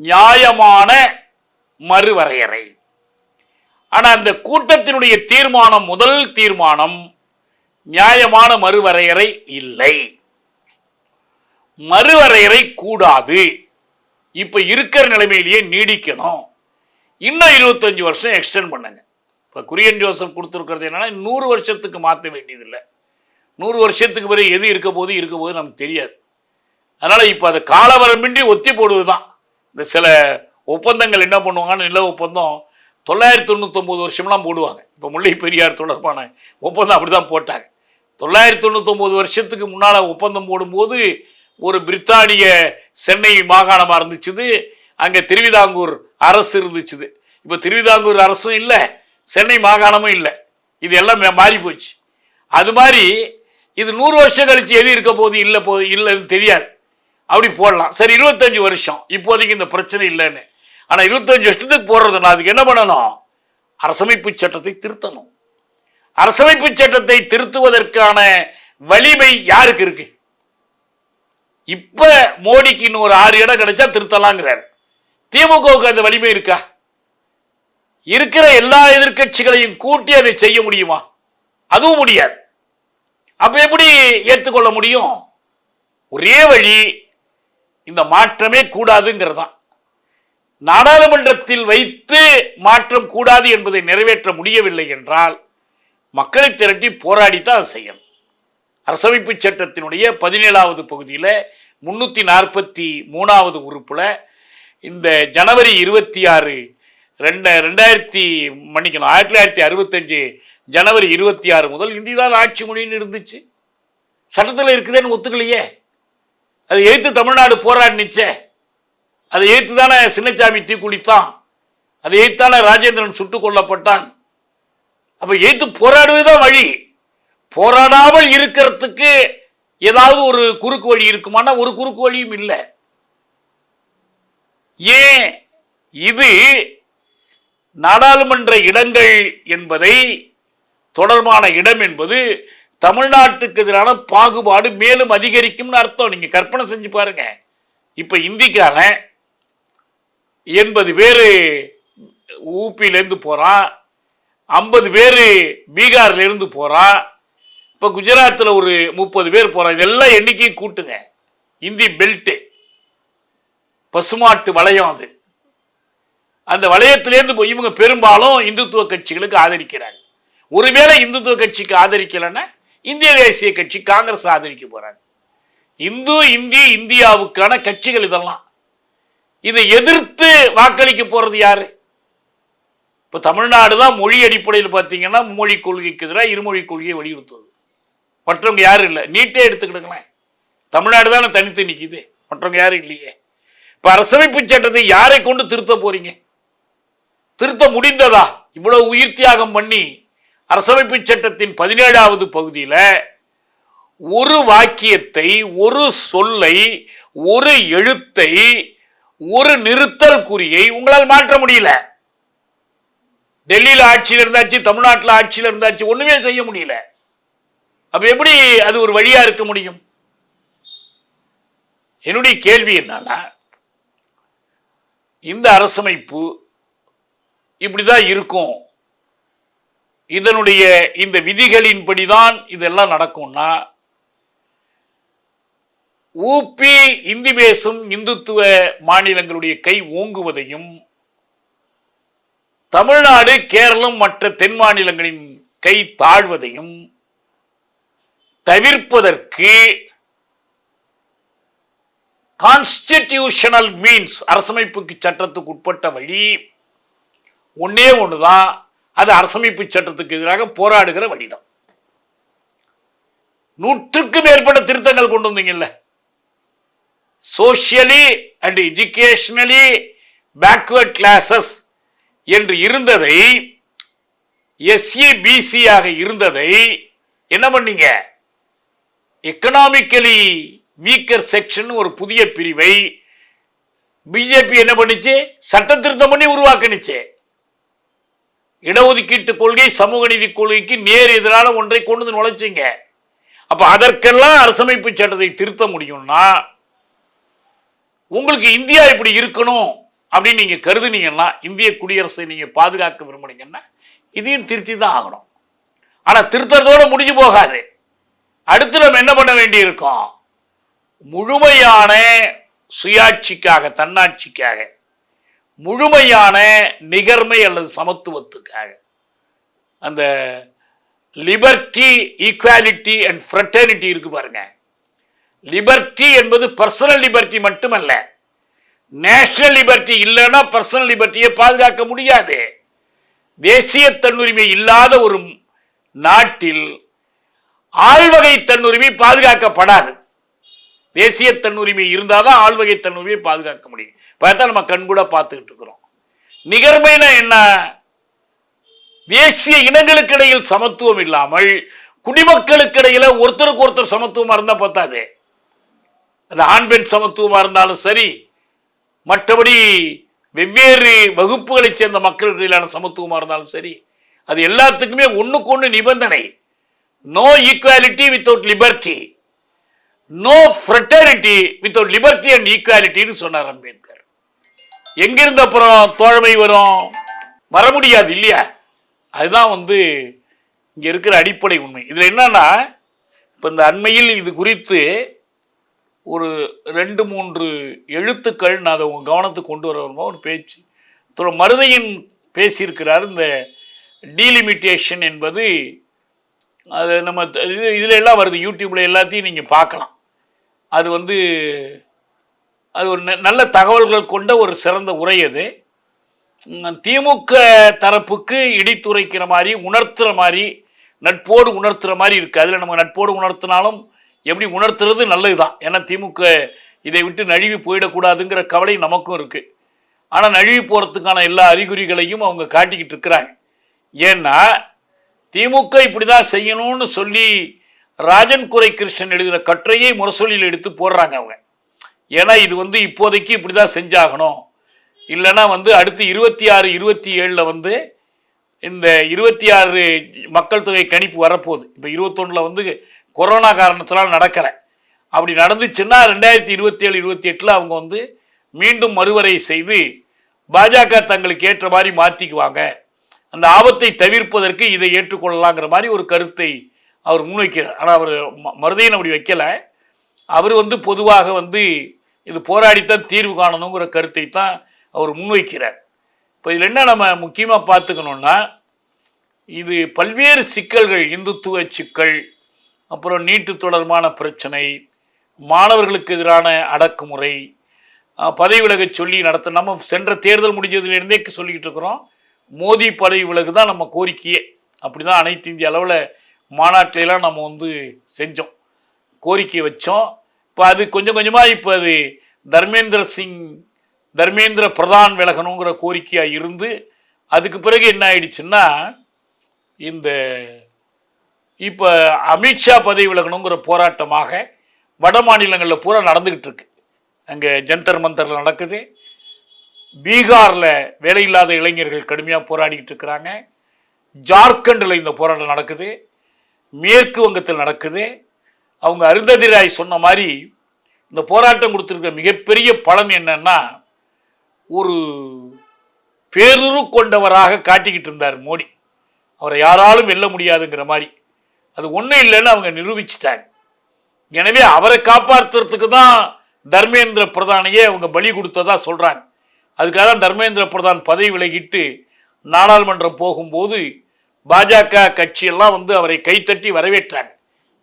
நியாயமான மறுவரையறை. ஆனா அந்த கூட்டத்தினுடைய தீர்மானம், முதல் தீர்மானம் நியாயமான மறுவரையறை இல்லை, மறுவரையறை கூடாது, இப்ப இருக்கிற நிலைமையிலேயே நீடிக்கணும், இன்னும் 25 வருஷம் எக்ஸ்டெண்ட் பண்ணுங்க. இப்ப குரியன் ஜோசப் கொடுத்துருக்கிறது என்னன்னா 100 வருஷத்துக்கு மாற்ற வேண்டியதில்லை. 100 வருஷத்துக்கு பிறகு எது இருக்க போது நமக்கு தெரியாது. அதனால இப்ப அதை காலவரம்பின்றி ஒத்தி போடுவதுதான். இந்த சில ஒப்பந்தங்கள் என்ன பண்ணுவாங்கன்னு, நில ஒப்பந்தம் 999 வருஷம்லாம் போடுவாங்க. இப்போ முல்லை பெரியார் தொடர்பான ஒப்பந்தம் அப்படிதான் போட்டாங்க. 999 வருஷத்துக்கு முன்னால் ஒப்பந்தம் போடும்போது ஒரு பிரித்தானிய சென்னை மாகாணமாக இருந்துச்சுது, அங்கே திருவிதாங்கூர் அரசு இருந்துச்சுது. இப்போ திருவிதாங்கூர் அரசும் இல்லை, சென்னை மாகாணமும் இல்லை, இது எல்லாம் மாறி போச்சு. அது மாதிரி இது 100 வருஷம் கழிச்சு எது இருக்க போது இல்லைன்னு தெரியாது. அப்படி போடலாம். சரி, 25 வருஷம் இப்போதைக்கு இந்த பிரச்சனை இல்லைன்னு. ஆனால் 25 வருஷத்துக்கு போடுறதுனா அதுக்கு என்ன பண்ணணும்? அரசமைப்பு சட்டத்தை திருத்தணும். அரசமைப்பு சட்டத்தை திருத்துவதற்கான வலிமை யாருக்கு இருக்கு? இப்ப மோடிக்கு இன்னொரு 6 இடம் கிடைச்சா திருத்தலாங்கிறார். திமுகவுக்கு அந்த வலிமை இருக்கா? இருக்கிற எல்லா எதிர்கட்சிகளையும் கூட்டி அதை செய்ய முடியுமா? அதுவும் முடியாது. அப்ப எப்படி ஏற்றுக்கொள்ள முடியும்? ஒரே வழி, இந்த மாற்றமே கூடாதுங்கிறதான். நாடாளுமன்றத்தில் வைத்து மாற்றம் கூடாது என்பதை நிறைவேற்ற முடியவில்லை என்றால் மக்களை திரட்டி போராடித்தான் அதை செய்யணும். அரசமைப்பு சட்டத்தினுடைய 17வது பகுதியில் 343வது உறுப்புல இந்த ஜனவரி 26 1965 ஜனவரி 26 முதல் இந்தி தான் ஆட்சி மொழின்னு இருந்துச்சு. சட்டத்தில் இருக்குதுன்னு ஒத்துக்கலையே. அதை எதிர்த்து தமிழ்நாடு போராடினுச்சே. அதை எதிர்த்து தானே சின்னசாமி தீக்குளித்தான், அதை எதிர்த்தானே ராஜேந்திரன் சுட்டுக் கொல்லப்பட்டான். அப்ப எதிர்த்து போராடுவதுதான் வழி. போராடாமல் இருக்கிறதுக்கு ஏதாவது ஒரு குறுக்கு வழி இருக்குமானா ஒரு குறுக்கு வழியும் இல்லை. ஏன்? இது நாடாளுமன்ற இடங்கள் என்பதை தொடர்பான இடம் என்பது தமிழ்நாட்டுக்கு எதிரான பாகுபாடு மேலும் அதிகரிக்கும் அர்த்தம். நீங்க கற்பனை செஞ்சு பாருங்க. இப்ப இந்திக்கான 80 பேரு ஊபியிலேருந்து போறான், 50 பேரு பீகார்ல இருந்து போறான், இப்ப குஜராத்தில் ஒரு 30 பேர் போறான். இதெல்லாம் எண்ணிக்கையும் கூட்டுங்க. இந்தி பெல்ட், பசுமாட்டு வளையம், அது அந்த வளையத்திலேருந்து போய் இவங்க பெரும்பாலும் இந்துத்துவ கட்சிகளுக்கு ஆதரிக்கிறாங்க. ஒருவேளை இந்துத்துவ கட்சிக்கு ஆதரிக்கலன்னா இந்திய தேசிய கட்சி காங்கிரஸ் ஆதரிக்க போறாங்க. இந்தியாவுக்கான கட்சிகள் இதெல்லாம். இதை எதிர்த்து வாக்களிக்க போறது யாரு? இப்ப தமிழ்நாடு தான் மொழி அடிப்படையில் பார்த்தீங்கன்னா மொழி கொள்கைக்கு எதிராக இருமொழி கொள்கையை வலியுறுத்துவது. மற்றவங்க யாரும் இல்லை. நீட்டே எடுத்துக்கிடுங்களேன், தமிழ்நாடு தானே தனித்து நிற்குது, மற்றவங்க யாரும் இல்லையே. இப்ப அரசமைப்பு சட்டத்தை யாரை கொண்டு திருத்த போறீங்க? திருத்த முடிந்ததா? இவ்வளவு உயிர் தியாகம் பண்ணி அரசமைப்பு சட்டத்தின் 17வது பகுதியில ஒரு வாக்கியத்தை, ஒரு சொல்லை, ஒரு எழுத்தை, ஒரு நிறுத்தல் குறியை உங்களால் மாற்ற முடியல. டெல்லியில ஆட்சியில் இருந்தாச்சு, தமிழ்நாட்டில் ஆட்சியில் இருந்தாச்சு, ஒண்ணுமே செய்ய முடியல. அப்ப எப்படி அது ஒரு வழியா இருக்க முடியும்? என்னுடைய கேள்வி என்னன்னா, இந்த அரசமைப்பு இப்படிதான் இருக்கும், இதனுடைய இந்த விதிகளின்படிதான் இதெல்லாம் நடக்கும்னா, ஊபி இந்தி பேசும் இந்துத்துவ மாநிலங்களுடைய கை ஓங்குவதையும், தமிழ்நாடு, கேரளம், மற்ற தென் மாநிலங்களின் கை தாழ்வதையும் தவிர்ப்பதற்கு கான்ஸ்டிடியூஷனல் மீன்ஸ், அரசமைப்புக்கு சட்டத்துக்கு உட்பட்ட வழி ஒன்னே ஒண்ணுதான். அது அரசமைப்பு சட்டத்துக்கு எதிராக போராடுகிற வழிதான். 100க்கும் மேற்பட்ட திருத்தங்கள் கொண்டு வந்தீங்கல்ல. Socially and educationally backward classes என்று இருந்ததை, எஸ்சி பிசி ஆக இருந்ததை என்ன பண்ணீங்க? எக்கனாமிக்கலி வீக்கர் செக்ஷன் ஒரு புதிய பிரிவை பிஜேபி என்ன பண்ணிச்சு? சட்ட திருத்தம் பண்ணி உருவாக்கினுச்சு. இடஒதுக்கீட்டு கொள்கை, சமூக நீதி கொள்கைக்கு நேர் எதிரான ஒன்றை கொண்டு வந்து நுழைச்சிங்க. அப்ப அதற்கெல்லாம் அரசமைப்பு சட்டத்தை திருத்த முடியும்னா, உங்களுக்கு இந்தியா இப்படி இருக்கணும் அப்படின்னு நீங்க கருதுனீங்கன்னா, இந்திய குடியரசை நீங்க பாதுகாக்க விரும்புனீங்கன்னா இதையும் திருத்தி தான் ஆகணும். ஆனா திருத்தத்தோட முடிஞ்சு போகாது. அடுத்து நம்ம என்ன பண்ண வேண்டி இருக்கும்? முழுமையான சுயாட்சிக்காக, தன்னாட்சிக்காக, முழுமையான நிகர்மை அல்லது சமத்துவத்துக்காக, அந்த லிபர்ட்டி, ஈக்வாலிட்டி அண்ட் ஃப்ரெட்டர்னிட்டி இருக்கு பாருங்க. லிபர்ட்டி என்பது பர்சனல் லிபர்ட்டி மட்டுமல்ல, நேஷனல் லிபர்ட்டி இல்லைன்னா பர்சனல் லிபர்ட்டியை பாதுகாக்க முடியாது. தேசிய தன்னுரிமை இல்லாத ஒரு நாட்டில் ஆள்வகை தன்னுரிமை பாதுகாக்கப்படாது. தேசிய தன்னுரிமை இருந்தாதான் ஆள்வகை தன்னுரிமையை பாதுகாக்க முடியும். பார்த்தா நம்ம கண்கூட பார்த்துக்கிட்டு இருக்கிறோம். நிகர்மைனா என்ன? தேசிய இனங்களுக்கு இடையில் சமத்துவம் இல்லாமல் குடிமக்களுக்கு இடையில ஒருத்தருக்கு ஒருத்தர் சமத்துவமா இருந்தா பார்த்தாது. அது ஆண் பெண் சமத்துவமா இருந்தாலும் சரி, மற்றபடி வெவ்வேறு வகுப்புகளை சேர்ந்த மக்களுக்கு இடையிலான சமத்துவமா இருந்தாலும் சரி, அது எல்லாத்துக்குமே ஒண்ணுக்கு ஒண்ணு நிபந்தனை. No equality without liberty, no fraternity without liberty and ஈக்வாலிட்டின்னு சொன்னார் அம்பேத்கர். எங்கிருந்து அப்புறம் தோழமை வரும்? வர முடியாது இல்லையா? அதுதான் இங்க இருக்கிற அடிப்படை உண்மை. இதுல என்னன்னா, இப்ப இந்த அண்மையில் இது குறித்து ஒரு 2-3 எழுத்துக்கள் நான் அதை உங்க கவனத்துக்கு கொண்டு வரணுமோ ஒரு பேச்சு மருதையன் பேசியிருக்கிறார். இந்த டீலிமிட்டேஷன் என்பது அது நம்ம இதுல எல்லாம் வருது, யூடியூப்ல எல்லாத்தையும் நீங்க பார்க்கலாம். அது அது ஒரு நல்ல தகவல்கள் கொண்ட ஒரு சிறந்த உரை. அது திமுக தரப்புக்கு இடித்துரைக்கிற மாதிரி, உணர்த்துற மாதிரி, நட்போடு உணர்த்துற மாதிரி இருக்கு. அதுல நம்ம நட்போடு உணர்த்தினாலும் எப்படி உணர்த்துறது நல்லதுதான். ஏன்னா திமுக இதை விட்டு நழுவி போயிடக்கூடாதுங்கிற கவலை நமக்கும் இருக்கு. ஆனா நழுவி போறதுக்கான எல்லா அறிகுறிகளையும் அவங்க காட்டிக்கிட்டு இருக்கிறாங்க. ஏன்னா திமுக இப்படிதான் செய்யணும்னு சொல்லி ராஜன் குரை கிருஷ்ணன் எழுதுகிற கட்டுரையை முரசொலியில் எடுத்து போடுறாங்க அவங்க. ஏன்னா இது இப்போதைக்கு இப்படிதான் செஞ்சாகணும், இல்லைன்னா அடுத்து 26, 27 இந்த 26 மக்கள் தொகை கணிப்பு வரப்போகுது. இப்போ 21 கொரோனா காரணத்தினால் நடக்கலை. அப்படி நடந்துச்சுன்னா 2027, 28 அவங்க மீண்டும் மறுவரை செய்து பாஜக தங்களுக்கு ஏற்ற மாதிரி மாற்றிக்குவாங்க. அந்த ஆபத்தை தவிர்ப்பதற்கு இதை ஏற்றுக்கொள்ளலாங்கிற மாதிரி ஒரு கருத்தை அவர் முன்வைக்கிறார். ஆனால் அவர் மருதையன் அப்படி வைக்கல. அவர் பொதுவாக இது போராடித்தான் தீர்வு காணணுங்கிற கருத்தை தான் அவர் முன்வைக்கிறார். இப்போ இதில் என்ன நம்ம முக்கியமாக பார்த்துக்கணும்னா, இது பல்வேறு சிக்கல்கள், இந்துத்துவ சிக்கல், அப்புறம் நீட்டு தொடர்பான பிரச்சனை, மாணவர்களுக்கு எதிரான அடக்குமுறை, பதவி விலக சொல்லி நடத்த நம்ம சென்ற தேர்தல் முடிஞ்சதுலேருந்தே சொல்லிக்கிட்டு இருக்கிறோம். மோடி பதவி விலகு தான் நம்ம கோரிக்கையே. அப்படி தான் அனைத்து இந்திய அளவில் மாநாட்டிலாம் நம்ம செஞ்சோம், கோரிக்கை வச்சோம். இப்போ அது கொஞ்சம் கொஞ்சமாக இப்போ அது தர்மேந்திர பிரதான் விலகணுங்கிற கோரிக்கையாக இருந்து, அதுக்கு பிறகு என்ன ஆயிடுச்சுன்னா, இந்த இப்போ அமித்ஷா பதவி விலகணுங்கிற போராட்டமாக வட மாநிலங்களில் பூரா நடந்துக்கிட்டு இருக்கு. அங்கே ஜந்தர் மந்தரில் நடக்குது. பீகாரில் வேலையில்லாத இளைஞர்கள் கடுமையாக போராடிக்கிட்டு இருக்கிறாங்க. ஜார்க்கண்டில் இந்த போராட்டம் நடக்குது. மேற்கு வங்கத்தில் நடக்குது. அவங்க அருந்ததி ராய் சொன்ன மாதிரி இந்த போராட்டம் கொடுத்துருக்க மிகப்பெரிய பலன் என்னன்னா, ஒரு பேருரு கொண்டவராக காட்டிக்கிட்டு இருந்தார் மோடி. அவரை யாராலும் வெல்ல முடியாதுங்கிற மாதிரி. அது ஒன்றும் இல்லைன்னு அவங்க நிரூபிச்சிட்டாங்க. எனவே அவரை காப்பாற்றுறதுக்கு தான் தர்மேந்திர பிரதானையே அவங்க பலி கொடுத்ததா சொல்றாங்க. அதுக்காக தான் தர்மேந்திர பிரதான் பதவி விலகிட்டு நாடாளுமன்றம் போகும்போது பாஜக கட்சியெல்லாம் அவரை கைத்தட்டி வரவேற்றாங்க.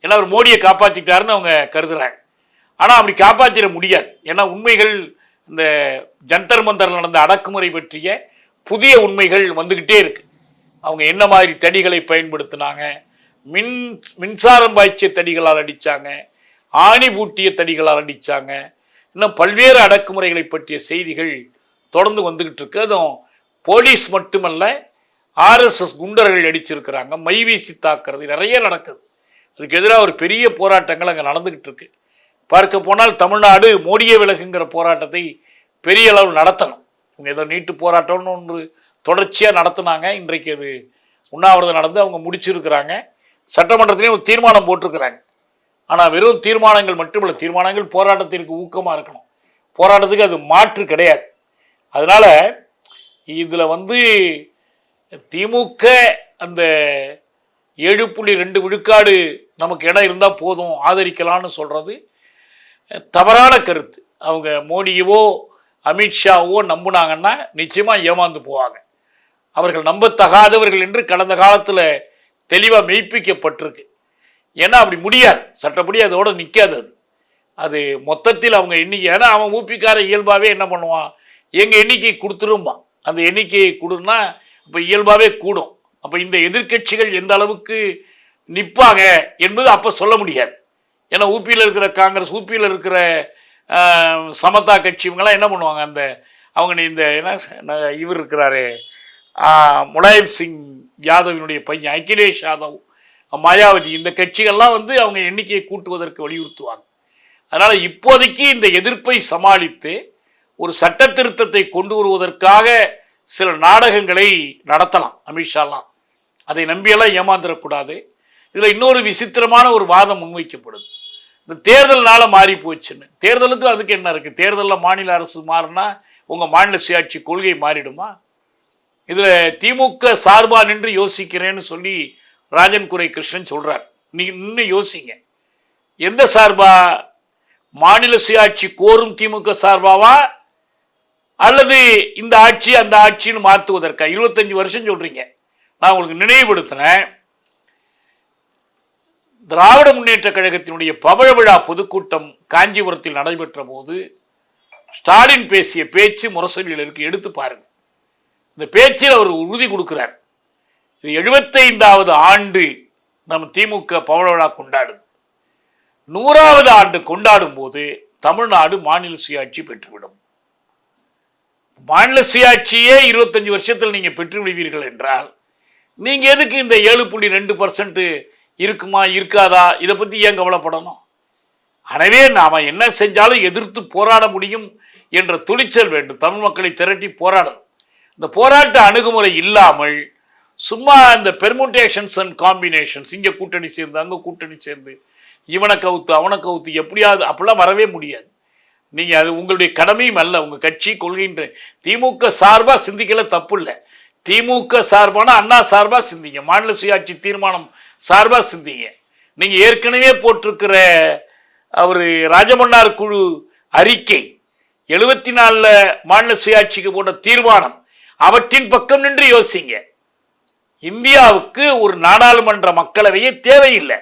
ஏன்னா அவர் மோடியை காப்பாற்றிட்டாருன்னு அவங்க கருதுறாங்க. ஆனால் அப்படி காப்பாற்றிட முடியாது. ஏன்னா உண்மைகள், இந்த ஜந்தர் மந்தர் நடந்த அடக்குமுறை பற்றிய புதிய உண்மைகள் வந்துக்கிட்டே இருக்கு. அவங்க என்ன மாதிரி தடிகளை பயன்படுத்தினாங்க, மின்சாரம் பாய்ச்சிய தடிகளால் அடித்தாங்க, ஆணி பூட்டிய தடிகளால் அடித்தாங்க, இன்னும் பல்வேறு அடக்குமுறைகளை பற்றிய செய்திகள் தொடர்ந்து வந்துகிட்டு இருக்கு. அதுவும் போலீஸ் மட்டுமல்ல, RSS குண்டர்கள் அடிச்சிருக்கிறாங்க, மைவீசி தாக்குறது நிறைய நடக்குது. அதுக்கு எதிராக ஒரு பெரிய போராட்டங்கள் அங்கே நடந்துகிட்டு இருக்கு. பார்க்க போனால் தமிழ்நாடு மோடியே விலகுங்கிற போராட்டத்தை பெரிய அளவு நடத்தணும். இவங்க ஏதோ நீட்டு போராட்டம்னு ஒன்று தொடர்ச்சியாக நடத்தினாங்க. இன்றைக்கு அது உண்ணாவிரதம் நடந்து அவங்க முடிச்சிருக்கிறாங்க. சட்டமன்றத்திலேயும் ஒரு தீர்மானம் போட்டிருக்கிறாங்க. ஆனால் வெறும் தீர்மானங்கள் மட்டுமல்ல, தீர்மானங்கள் போராட்டத்திற்கு ஊக்கமாக இருக்கணும், போராட்டத்துக்கு அது மாற்று கிடையாது. அதனால இதில் திமுக அந்த 7.2 விழுக்காடு நமக்கு இடம் இருந்தால் போதும் ஆதரிக்கலான்னு சொல்கிறது தவறான கருத்து. அவங்க மோடியவோ அமித்ஷாவோ நம்புனாங்கன்னா நிச்சயமாக ஏமாந்து போவாங்க. அவர்கள் நம்பத்தகாதவர்கள் என்று கடந்த காலத்தில் தெளிவாக மெய்ப்பிக்கப்பட்டிருக்கு. ஏன்னா அப்படி முடியாது, சட்டப்படி அதோட நிற்காது. அது மொத்தத்தில் அவங்க எண்ணிக்கை, ஏன்னா அவன் ஊப்பிக்கார இயல்பாகவே என்ன பண்ணுவான், எங்கள் எண்ணிக்கை கொடுத்துரும்பான். அந்த எண்ணிக்கையை கொடுன்னா இப்போ இயல்பாகவே கூடும். அப்போ இந்த எதிர்கட்சிகள் எந்த அளவுக்கு நிற்பாங்க என்பது அப்போ சொல்ல முடியாது. ஏன்னா ஊபியில் இருக்கிற காங்கிரஸ், ஊபியில் இருக்கிற சமதா கட்சி இவங்கெல்லாம் என்ன பண்ணுவாங்க, அந்த அவங்க இந்த என்ன இவர் இருக்கிறாரு முலாயம் சிங் யாதவினுடைய பையன் அகிலேஷ் யாதவ், மாயாவதி, இந்த கட்சிகள்லாம் அவங்க எண்ணிக்கையை கூட்டுவதற்கு வலியுறுத்துவாங்க. அதனால் இப்போதைக்கு இந்த எதிர்ப்பை சமாளித்து ஒரு சட்ட திருத்தத்தை கொண்டு வருவதற்காக சில நாடகங்களை நடத்தலாம் அமித்ஷாலாம். அதை நம்பியெல்லாம் ஏமாந்துடக்கூடாது. இதில் இன்னொரு விசித்திரமான ஒரு வாதம் முன்வைக்கப்படுது, இந்த தேர்தல்னால மாறி போச்சுன்னு. தேர்தலுக்கும் அதுக்கு என்ன இருக்குது, தேர்தலில் மாநில அரசு மாறினா உங்கள் மாநில சுயாட்சி கொள்கை மாறிடுமா? இதில் திமுக சார்பா நின்று யோசிக்கிறேன்னு சொல்லி ராஜன் குரை கிருஷ்ணன் சொல்கிறார். நீங்கள் இன்னும் யோசிங்க, எந்த சார்பா, மாநில சுயாட்சி கோரும் திமுக சார்பாவா, அல்லது இந்த ஆட்சி அந்த ஆட்சின்னு மாற்றுவதற்கா? 25 வருஷம் சொல்கிறீங்க. நான் உங்களுக்கு நினைவுபடுத்தினேன், திராவிட முன்னேற்ற கழகத்தினுடைய பவழ விழா பொதுக்கூட்டம் காஞ்சிபுரத்தில் நடைபெற்ற போது ஸ்டாலின் பேசிய பேச்சு முரசொலியில் இருக்கு, எடுத்து பாருங்க. இந்த பேச்சில் அவர் உறுதி கொடுக்கிறார், இது 75வது ஆண்டு நம் திமுக பவழ விழா கொண்டாடுது. 100வது ஆண்டு கொண்டாடும் போது தமிழ்நாடு மாநில சுயாட்சி பெற்றுவிடும். மாநில சுயாட்சியே 25 வருஷத்தில் நீங்க பெற்று விடுவீர்கள் என்றால் நீங்க எதுக்கு இந்த 7.2% இருக்குமா இருக்காதா இதை பத்தி ஏன் கவலைப்படணும்? எனவே நாம என்ன செஞ்சாலும் எதிர்த்து போராட முடியும் என்ற துணிச்சல் வேண்டும். தமிழ் மக்களை திரட்டி போராடணும். இந்த போராட்ட அணுகுமுறை இல்லாமல் சும்மா இந்த பெர்முட்டேஷன்ஸ் அண்ட் காம்பினேஷன்ஸ், இங்க கூட்டணி சேர்ந்து அங்க கூட்டணி சேர்ந்து இவனை கவுத்து அவனை கவுத்து எப்படியாவது அப்படிலாம் வரவே முடியாது. நீங்க அது உங்களுடைய கடமையும் அல்ல. உங்க கட்சி கொள்கைன்ற திமுக சார்பா சிந்திக்கல, தப்பு இல்லை. திமுக சார்பான அண்ணா சார்பா சிந்திங்க, மாநில சுயாட்சி தீர்மானம் சார்பா சிந்திங்க. நீங்க ஏற்கனவே போட்டிருக்கிற அவரு ராஜமன்னார் குழு அறிக்கை, 74 மாநில சுயாட்சிக்கு போட்ட தீர்மானம், அவற்றின் பக்கம் நின்று யோசிங்க. இந்தியாவுக்கு ஒரு நாடாளுமன்ற மக்களவையே தேவையில்லை,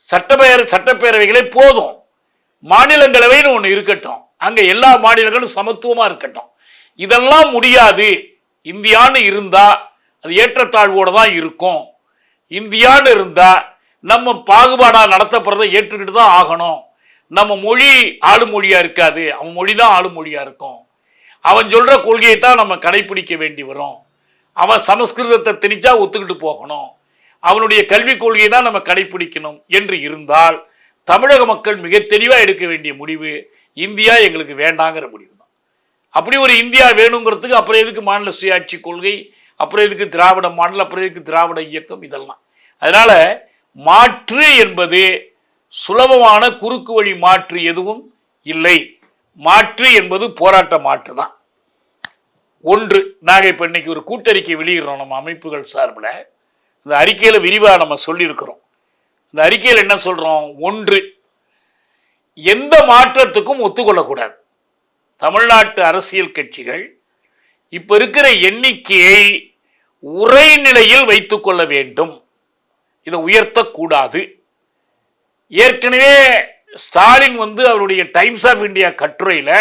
சட்டப்பேரவைகளே போதும். மாநிலங்களவைன்னு ஒன்று இருக்கட்டும், அங்க எல்லா மாநிலங்களும் சமத்துவமா இருக்கட்டும். இதெல்லாம் முடியாது. இந்தியான்னு இருந்தா அது ஏற்றத்தாழ்வோட தான் இருக்கும். இந்தியான்னு இருந்தா நம்ம பாகுபாடா நடத்தப்படுறதை ஏற்றுக்கிட்டு தான் ஆகணும். நம்ம மொழி ஆளு மொழியா இருக்காது, அவன் மொழி தான் ஆளு மொழியா இருக்கும். அவன் சொல்ற கொள்கையை தான் நம்ம கடைபிடிக்க வேண்டி வரும். அவன் சமஸ்கிருதத்தை திணிச்சா ஒத்துக்கிட்டு போகணும், அவனுடைய கல்விக் கொள்கையை தான் நம்ம கடைபிடிக்கணும் என்று இருந்தால் தமிழக மக்கள் மிக தெளிவாக எடுக்க வேண்டிய முடிவு இந்தியா எங்களுக்கு வேண்டாங்கிற முடிவு தான். அப்படி ஒரு இந்தியா வேணுங்கிறதுக்கு அப்புறம் எதுக்கு மாநில சுயாட்சி கொள்கை, அப்புறம் எதுக்கு திராவிட மாநிலம், அப்புறம் எதுக்கு திராவிட இயக்கம், இதெல்லாம். அதனால மாற்று என்பது சுலபமான குறுக்கு வழி மாற்று எதுவும் இல்லை. மாற்று என்பது போராட்ட மாற்று தான். ஒன்று, நாங்கள் இப்போ இன்னைக்கு ஒரு கூட்டறிக்கை வெளியிடுறோம் நம்ம அமைப்புகள் சார்பில். இந்த அறிக்கையில் விரிவாக நம்ம சொல்லியிருக்கிறோம். இந்த அறிக்கையில் என்ன சொல்றோம்? ஒன்று, எந்த மாற்றத்துக்கும் ஒத்துக்கொள்ளக்கூடாது. தமிழ்நாட்டு அரசியல் கட்சிகள் இப்ப இருக்கிற எண்ணிக்கையை உரைநிலையில் வைத்துக் கொள்ள வேண்டும், இதை உயர்த்தக்கூடாது. ஏற்கனவே ஸ்டாலின் அவருடைய டைம்ஸ் ஆஃப் இந்தியா கட்டுரையில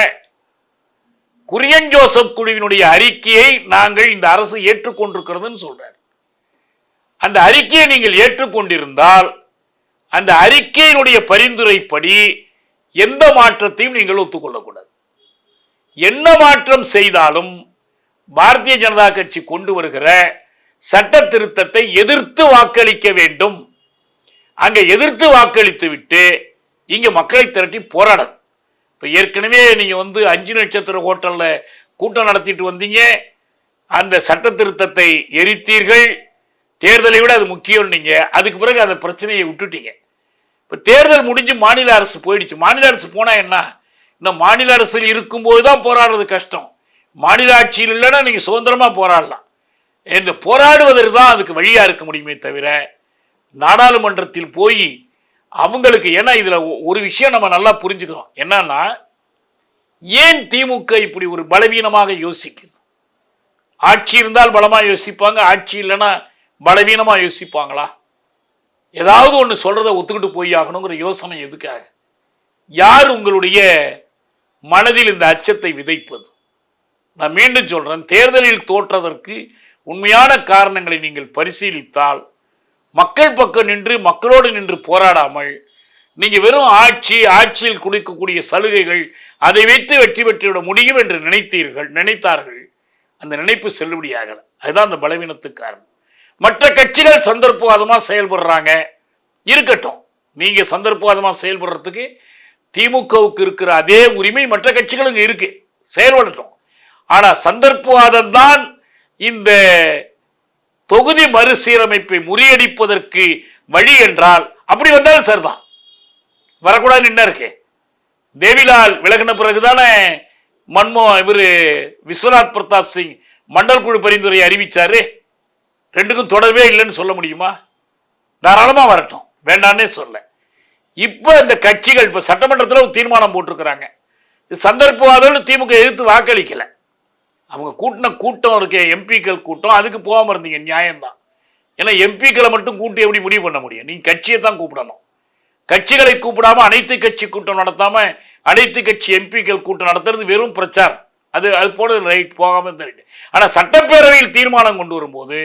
குரியன் ஜோசப் குழுவினுடைய அறிக்கையை நாங்கள் இந்த அரசு ஏற்றுக்கொண்டிருக்கிறதுன்னு சொல்றார். அந்த அறிக்கையை நீங்கள் ஏற்றுக்கொண்டிருந்தால் அந்த அறிக்கையினுடைய பரிந்துரைப்படி எந்த மாற்றத்தையும் நீங்கள் ஒத்துக்கொள்ளக்கூடாது. என்ன மாற்றம் செய்தாலும் பாரதிய ஜனதா கட்சி கொண்டு வருகிற சட்ட திருத்தத்தை எதிர்த்து வாக்களிக்க வேண்டும். அங்க எதிர்த்து வாக்களித்து விட்டு இங்க மக்களை திரட்டி போராடணும். இப்ப ஏற்கனவே நீங்க 5 நட்சத்திர ஹோட்டல்ல கூட்டம் நடத்திட்டு வந்தீங்க, அந்த சட்ட திருத்தத்தை எரித்தீர்கள். தேர்தலை விட அது முக்கியம். நீங்க அதுக்கு பிறகு அந்த பிரச்சனையை விட்டுட்டீங்க. இப்ப தேர்தல் முடிஞ்சு மாநில அரசு போயிடுச்சு. மாநில அரசு போனா என்ன, இந்த மாநில அரசில் இருக்கும்போது தான் போராடுறது கஷ்டம். மாநில ஆட்சியில் இல்லைன்னா நீங்க சுதந்திரமா போராடலாம். இந்த போராடுவதற்கு தான் அதுக்கு வழியா இருக்க முடியுமே தவிர நாடாளுமன்றத்தில் போய் அவங்களுக்கு, ஏன்னா இதுல ஒரு விஷயம் நம்ம நல்லா புரிஞ்சுக்கிறோம். என்னன்னா, ஏன் திமுக இப்படி ஒரு பலவீனமாக யோசிக்குது? ஆட்சி இருந்தால் பலமா யோசிப்பாங்க, ஆட்சி இல்லைன்னா பலவீனமா யோசிப்பாங்களா? ஏதாவது ஒன்று சொல்றதை ஒத்துக்கிட்டு போய் ஆகணுங்கிற யோசனை எதுக்காக? யார் உங்களுடைய மனதில் இந்த அச்சத்தை விதைப்பது? நான் மீண்டும் சொல்றேன், தேர்தலில் தோற்றதற்கு உண்மையான காரணங்களை நீங்கள் பரிசீலித்தால் மக்கள் பக்கம் நின்று மக்களோடு நின்று போராடாமல் நீங்க வெறும் ஆட்சியில் கொடுக்கக்கூடிய சலுகைகள் அதை வைத்து வெற்றி பெற்றுவிட முடியும் என்று நினைத்தார்கள். அந்த நினைப்பு செல்லுபடியாகல. அதுதான் அந்த பலவீனத்துக்கு காரணம். மற்ற கட்சிகள் சந்தர்ப்பவாதமா செயல்படுறாங்க, இருக்கட்டும். நீங்க சந்தர்ப்பவாதமா செயல்படுறதுக்கு திமுகவுக்கு இருக்கிற அதே உரிமை மற்ற கட்சிகளுக்கு இருக்கு, செயல்படட்டும். ஆனா சந்தர்ப்பவாதம் தான் இந்த தொகுதி மறுசீரமைப்பை முறியடிப்பதற்கு வழி என்றால் அப்படி வந்தாலும் சரிதான், வரக்கூடாது. என்ன இருக்கு? தேவிலால் விலகின பிறகுதானே இவரு விஸ்வநாத் பிரதாப் சிங் மண்டல் குழு பரிந்துரை அறிவிச்சாரு. ரெண்டுக்கும் தொடர்பே இல்லைன்னு சொல்ல முடியுமா? தாராளமா வரட்டும், வேண்டான்னே சொல்ல. இப்ப இந்த கட்சிகள் இப்ப சட்டமன்றத்தில் ஒரு தீர்மானம் போட்டிருக்கிறாங்க. சந்தர்ப்பவாதம் திமுக எதிர்த்து வாக்களிக்கல. அவங்க கூட்டம் இருக்க எம்பிக்கள் கூட்டம், அதுக்கு போகாம இருந்தீங்க, நியாயம்தான். ஏன்னா எம்பிக்களை மட்டும் கூட்டி எப்படி முடிவு பண்ண முடியும்? நீங்க கட்சியை தான் கூப்பிடணும். கட்சிகளை கூப்பிடாம அனைத்து கட்சி கூட்டம் நடத்தாம அனைத்து கட்சி எம்பிக்கள் கூட்டம் நடத்துறது வெறும் பிரச்சாரம். அது போல ரைட், போகாம இருந்துட்டு. ஆனா சட்டப்பேரவையில் தீர்மானம் கொண்டு வரும்போது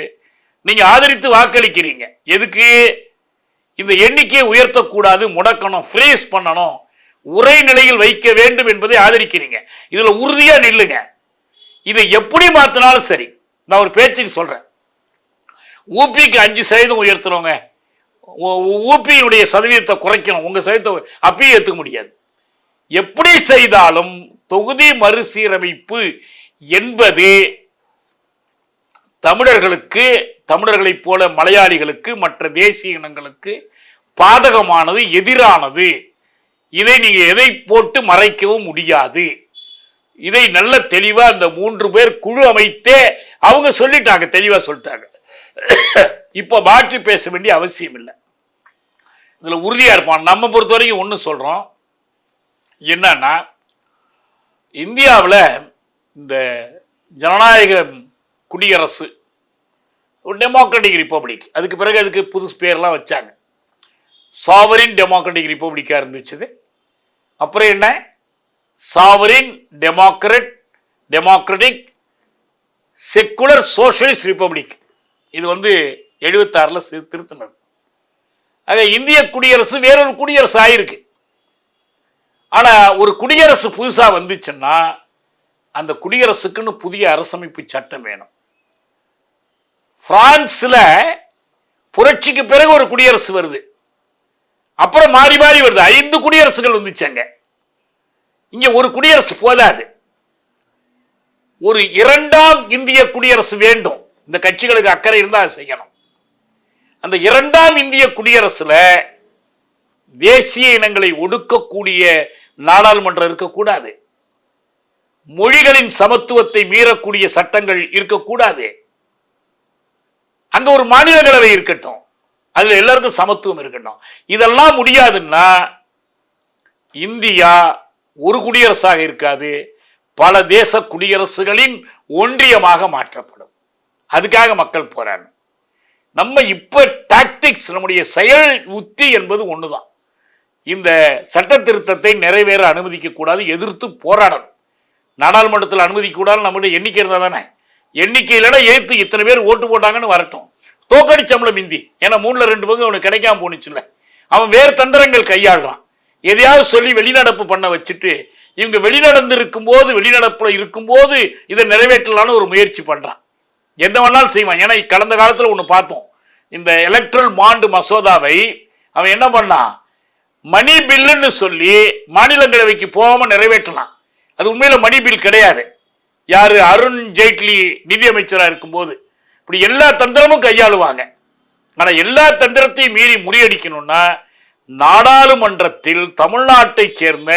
நீங்க ஆதரித்து வாக்களிக்கிறீங்க. எதுக்கு? இந்த எண்ணிக்கையை உயர்த்தக்கூடாது, முடக்கணும், ஃப்ரீஸ் பண்ணணும், உரை நிலையில் வைக்க வேண்டும் என்பதை ஆதரிக்கிறீங்க. இதுல உறுதியா நில்லுங்க. இதை எப்படி மாத்தினாலும் சரி. நான் ஒரு பேச்சுக்கு சொல்றேன், ஊபிக்கு 5% உயர்த்துறவங்க, ஊபியினுடைய சதவீதத்தை குறைக்கணும், உங்க சதவீதத்தை அப்பயும் ஏற்றுக்க முடியாது. எப்படி செய்தாலும் தொகுதி மறுசீரமைப்பு என்பது தமிழர்களுக்கு, தமிழர்களைப் போல மலையாளிகளுக்கு, மற்ற தேசிய இனங்களுக்கு பாதகமானது, எதிரானது. இதை நீங்க எதை போட்டு மறைக்கவும் முடியாது. இதை நல்ல தெளிவா இந்த 3 பேர் குழு அமைத்தே அவங்க சொல்லிட்டாங்க, தெளிவா சொல்லிட்டாங்க. இப்ப மாற்றி பேச வேண்டிய அவசியம் இல்லை. இதுல உறுதியா இருப்பான். நம்ம பொறுத்த வரைக்கும் ஒண்ணு சொல்றோம், என்னன்னா இந்தியாவில் இந்த ஜனநாயக குடியரசு, டெமோக்ராட்டிக் ரிப்பப்ளிக், அதுக்கு பிறகு அதுக்கு புதுசு பேர்லாம் வச்சாங்க. சாவரின் டெமோக்ராட்டிக் ரிப்பப்ளிக்கா இருந்துச்சு. அப்புறம் என்ன, sovereign democratic secular socialist republic. இது 76 திருத்தினது. ஆக இந்திய குடியரசு வேறொரு குடியரசு ஆயிருக்கு. ஆனா ஒரு குடியரசு புதுசா வந்துச்சுன்னா அந்த குடியரசுக்குன்னு புதிய அரசமைப்பு சட்டம் வேணும். பிரான்ஸ்ல புரட்சிக்கு பிறகு ஒரு குடியரசு வருது, அப்புறம் மாறி மாறி வருது. 5 குடியரசுகள் வந்துச்சாங்க. இங்க ஒரு குடியரசு போதாது, ஒரு 2ஆம் இந்திய குடியரசு வேண்டும். இந்த கட்சிகளுக்கு அக்கறை இருந்தா செய்யணும். அந்த 2ஆம் இந்திய குடியரசுல தேசிய இனங்களை ஒடுக்கக்கூடிய நாடாளுமன்றம் இருக்கக்கூடாது, மொழிகளின் சமத்துவத்தை மீறக்கூடிய சட்டங்கள் இருக்கக்கூடாது. அங்க ஒரு மாநிலங்களவை இருக்கட்டும், அதுல எல்லாருக்கும் சமத்துவம் இருக்கட்டும். இதெல்லாம் முடியாதுன்னா இந்தியா ஒரு குடியரசாக இருக்காது, பல தேச குடியரசுகளின் ஒன்றியமாக மாற்றப்படும். அதுக்காக மக்கள் போராடணும். நம்ம இப்ப டாக்டிக்ஸ், நம்முடைய செயல் உத்தி என்பது ஒண்ணுதான். இந்த சட்ட திருத்தத்தை நிறைவேற அனுமதிக்க கூடாது, எதிர்த்து போராடணும். நாடாளுமன்றத்தில் அனுமதி கூடாது நம்மகிட்ட எண்ணிக்கை இருந்தால் தானே. எண்ணிக்கை இல்லைன்னா எழுத்து இத்தனை பேர் ஓட்டு போட்டாங்கன்னு வரட்டும். தோக்கடிச்சம்ல மிந்தி, ஏன்னா 3/2 பங்கு அவனுக்கு கிடைக்காம போனுச்சுல்ல. அவன் வேறு தந்திரங்கள் கையாளுறான். எதையாவது சொல்லி வெளிநடப்பு பண்ண வச்சுட்டு இவங்க வெளிநடந்து இருக்கும்போது, வெளிநடப்புல இருக்கும்போது இதை நிறைவேற்றலான்னு ஒரு முயற்சி பண்றான். எந்த வேணாலும் செய்வான். ஏன்னா கடந்த காலத்தில் ஒன்று பார்த்தோம், இந்த எலக்ட்ரல் பாண்ட் மசோதாவை அவன் என்ன பண்ணான், மணி பில்லுன்னு சொல்லி மாநிலங்களவைக்கு போகாம நிறைவேற்றலாம். அது உண்மையில மணி பில் கிடையாது. யாரு, அருண் ஜேட்லி நிதி அமைச்சராக இருக்கும்போது இப்படி எல்லா தந்திரமும் கையாளுவாங்க. ஆனா எல்லா தந்திரத்தையும் மீறி முறியடிக்கணும்னா நாடாளுமன்றத்தில் தமிழ்நாட்டை சேர்ந்த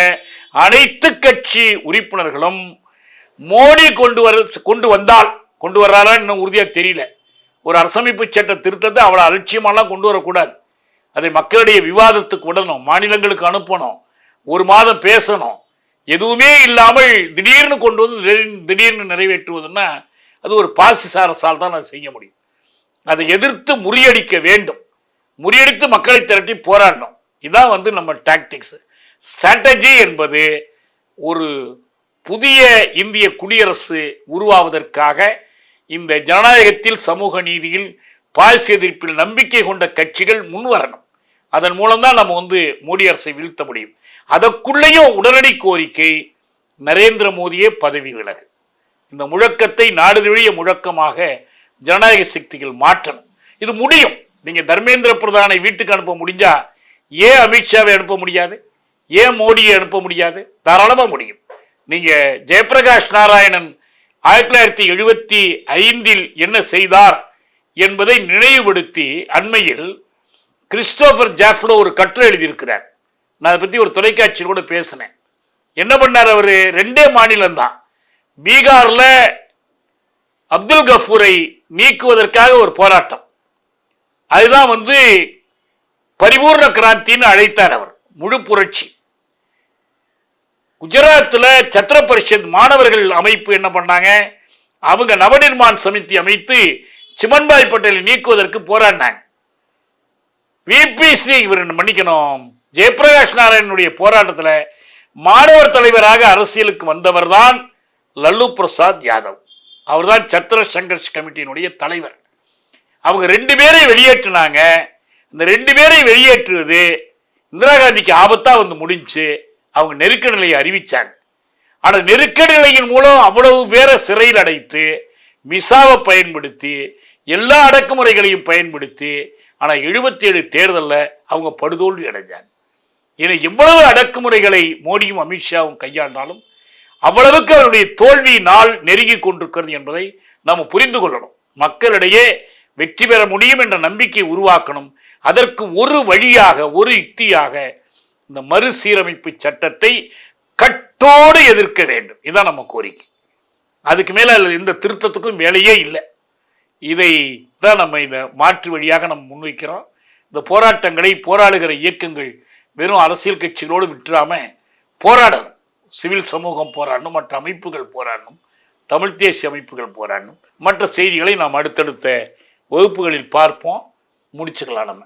அனைத்து கட்சி உறுப்பினர்களும் மோடி கொண்டு வர்றாரா இன்னும் உறுதியாக தெரியல. ஒரு அரசமைப்பு சட்ட திருத்தத்தை அவ்வளவு அலட்சியமெல்லாம் கொண்டு வரக்கூடாது. அதை மக்களுடைய விவாதத்துக்கு விடணும், மாநிலங்களுக்கு அனுப்பணும், 1 மாதம் பேசணும். எதுவுமே இல்லாமல் திடீர்னு கொண்டு வந்து திடீர்னு நிறைவேற்றுவதுன்னா அது ஒரு பாசிச அரசால் தான் அதை செய்ய முடியும். அதை எதிர்த்து முறியடிக்க வேண்டும். முறியடித்து மக்களை திரட்டி போராடணும். இதான் நம்ம டாக்டிக்ஸ். ஸ்ட்ராட்டஜி என்பது ஒரு புதிய இந்திய குடியரசு உருவாவதற்காக இந்த ஜனநாயகத்தில், சமூக நீதியில், பாலிசி எதிர்ப்பில் நம்பிக்கை கொண்ட கட்சிகள் முன்வரணும். அதன் மூலம்தான் நம்ம மோடி அரசை வீழ்த்த முடியும். அதற்குள்ளேயும் உடனடி கோரிக்கை, நரேந்திர மோடியே பதவி விலகு. இந்த முழக்கத்தை நாடு தழுவிய முழக்கமாக ஜனநாயக சக்திகள் மாற்றணும். இது முடியும். நீங்க தர்மேந்திர பிரதானை வீட்டுக்கு அனுப்ப முடிஞ்சா ஏன் அமித்ஷாவை அனுப்ப முடியாது? ஏன் மோடியை அனுப்ப முடியாது? தாராளமா முடியும். நீங்க ஜெயபிரகாஷ் நாராயணன் 1975 என்ன செய்தார் என்பதை நினைவுபடுத்தி அண்மையில் கிறிஸ்டோபர் ஜாஃப்லோ ஒரு கட்டுரை எழுதியிருக்கிறார். நான் அதை பற்றி ஒரு தொலைக்காட்சியில் கூட பேசினேன். என்ன பண்ணார் அவர்? 2 மாநிலம் தான். பீகார்ல அப்துல் கஃபூரை நீக்குவதற்காக ஒரு போராட்டம். அதுதான் பரிபூர்ண கிராந்தின்னு அழைத்தார் அவர். முழு புரட்சி. குஜராத்தில் சத்திர பரிஷத் மாணவர்கள் அமைப்பு என்ன பண்ணாங்க, அவங்க நவநிர்மாண் சமிதி அமைத்து சிமன்பாய் பட்டேலை நீக்குவதற்கு போராடினாங்க. விபிசி இவர் மன்னிக்கணும், ஜெயபிரகாஷ் நாராயணனுடைய போராட்டத்தில் மாணவர் தலைவராக அரசியலுக்கு வந்தவர் தான் லல்லு பிரசாத் யாதவ். அவர் தான் சத்திர சங்கர்ஷ் கமிட்டியினுடைய தலைவர். அவங்க 2 பேரை வெளியேற்றினாங்க. இந்த 2 பேரை வெளியேற்றுவது இந்திரா காந்திக்கு ஆபத்தா முடிஞ்சு. அவங்க நெருக்கடி நிலையை அறிவிச்சாங்க. ஆனால் நெருக்கடி நிலையின் மூலம் அவ்வளவு பேரை சிறையில் அடைத்து, மிசாவை பயன்படுத்தி, எல்லா அடக்குமுறைகளையும் பயன்படுத்தி, ஆனால் 77 தேர்தலில் அவங்க படுதோல்வி அடைஞ்சாங்க. ஏன்னா எவ்வளவு அடக்குமுறைகளை மோடியும் அமித்ஷாவும் கையாண்டாலும் அவ்வளவுக்கு அவருடைய தோல்வி நாள் நெருங்கி கொண்டிருக்கிறது என்பதை நாம் புரிந்து கொள்ளணும். மக்களிடையே வெற்றி பெற முடியும் என்ற நம்பிக்கை உருவாக்கணும். அதற்கு ஒரு வழியாக, ஒரு யுக்தியாக இந்த மறுசீரமைப்பு சட்டத்தை கட்டோடு எதிர்க்க வேண்டும். இதுதான் நம்ம கோரிக்கை. அதுக்கு மேல இந்த திருத்தத்துக்கும் வேலையே இல்லை. இதை தான் நம்ம இந்த மாற்று வழியாக நம்ம முன்வைக்கிறோம். இந்த போராட்டங்களை போராடுகிற இயக்கங்கள் வெறும் அரசியல் கட்சிகளோடு விட்டுறாம போராடணும். சிவில் சமூகம் போராடணும், மற்ற அமைப்புகள் போராடணும், தமிழ் தேசிய அமைப்புகள் போராடணும். மற்ற செய்திகளை நாம் அடுத்தடுத்த வகுப்புகளில் பார்ப்போம். முடிச்சுக்கலாம் நம்ம.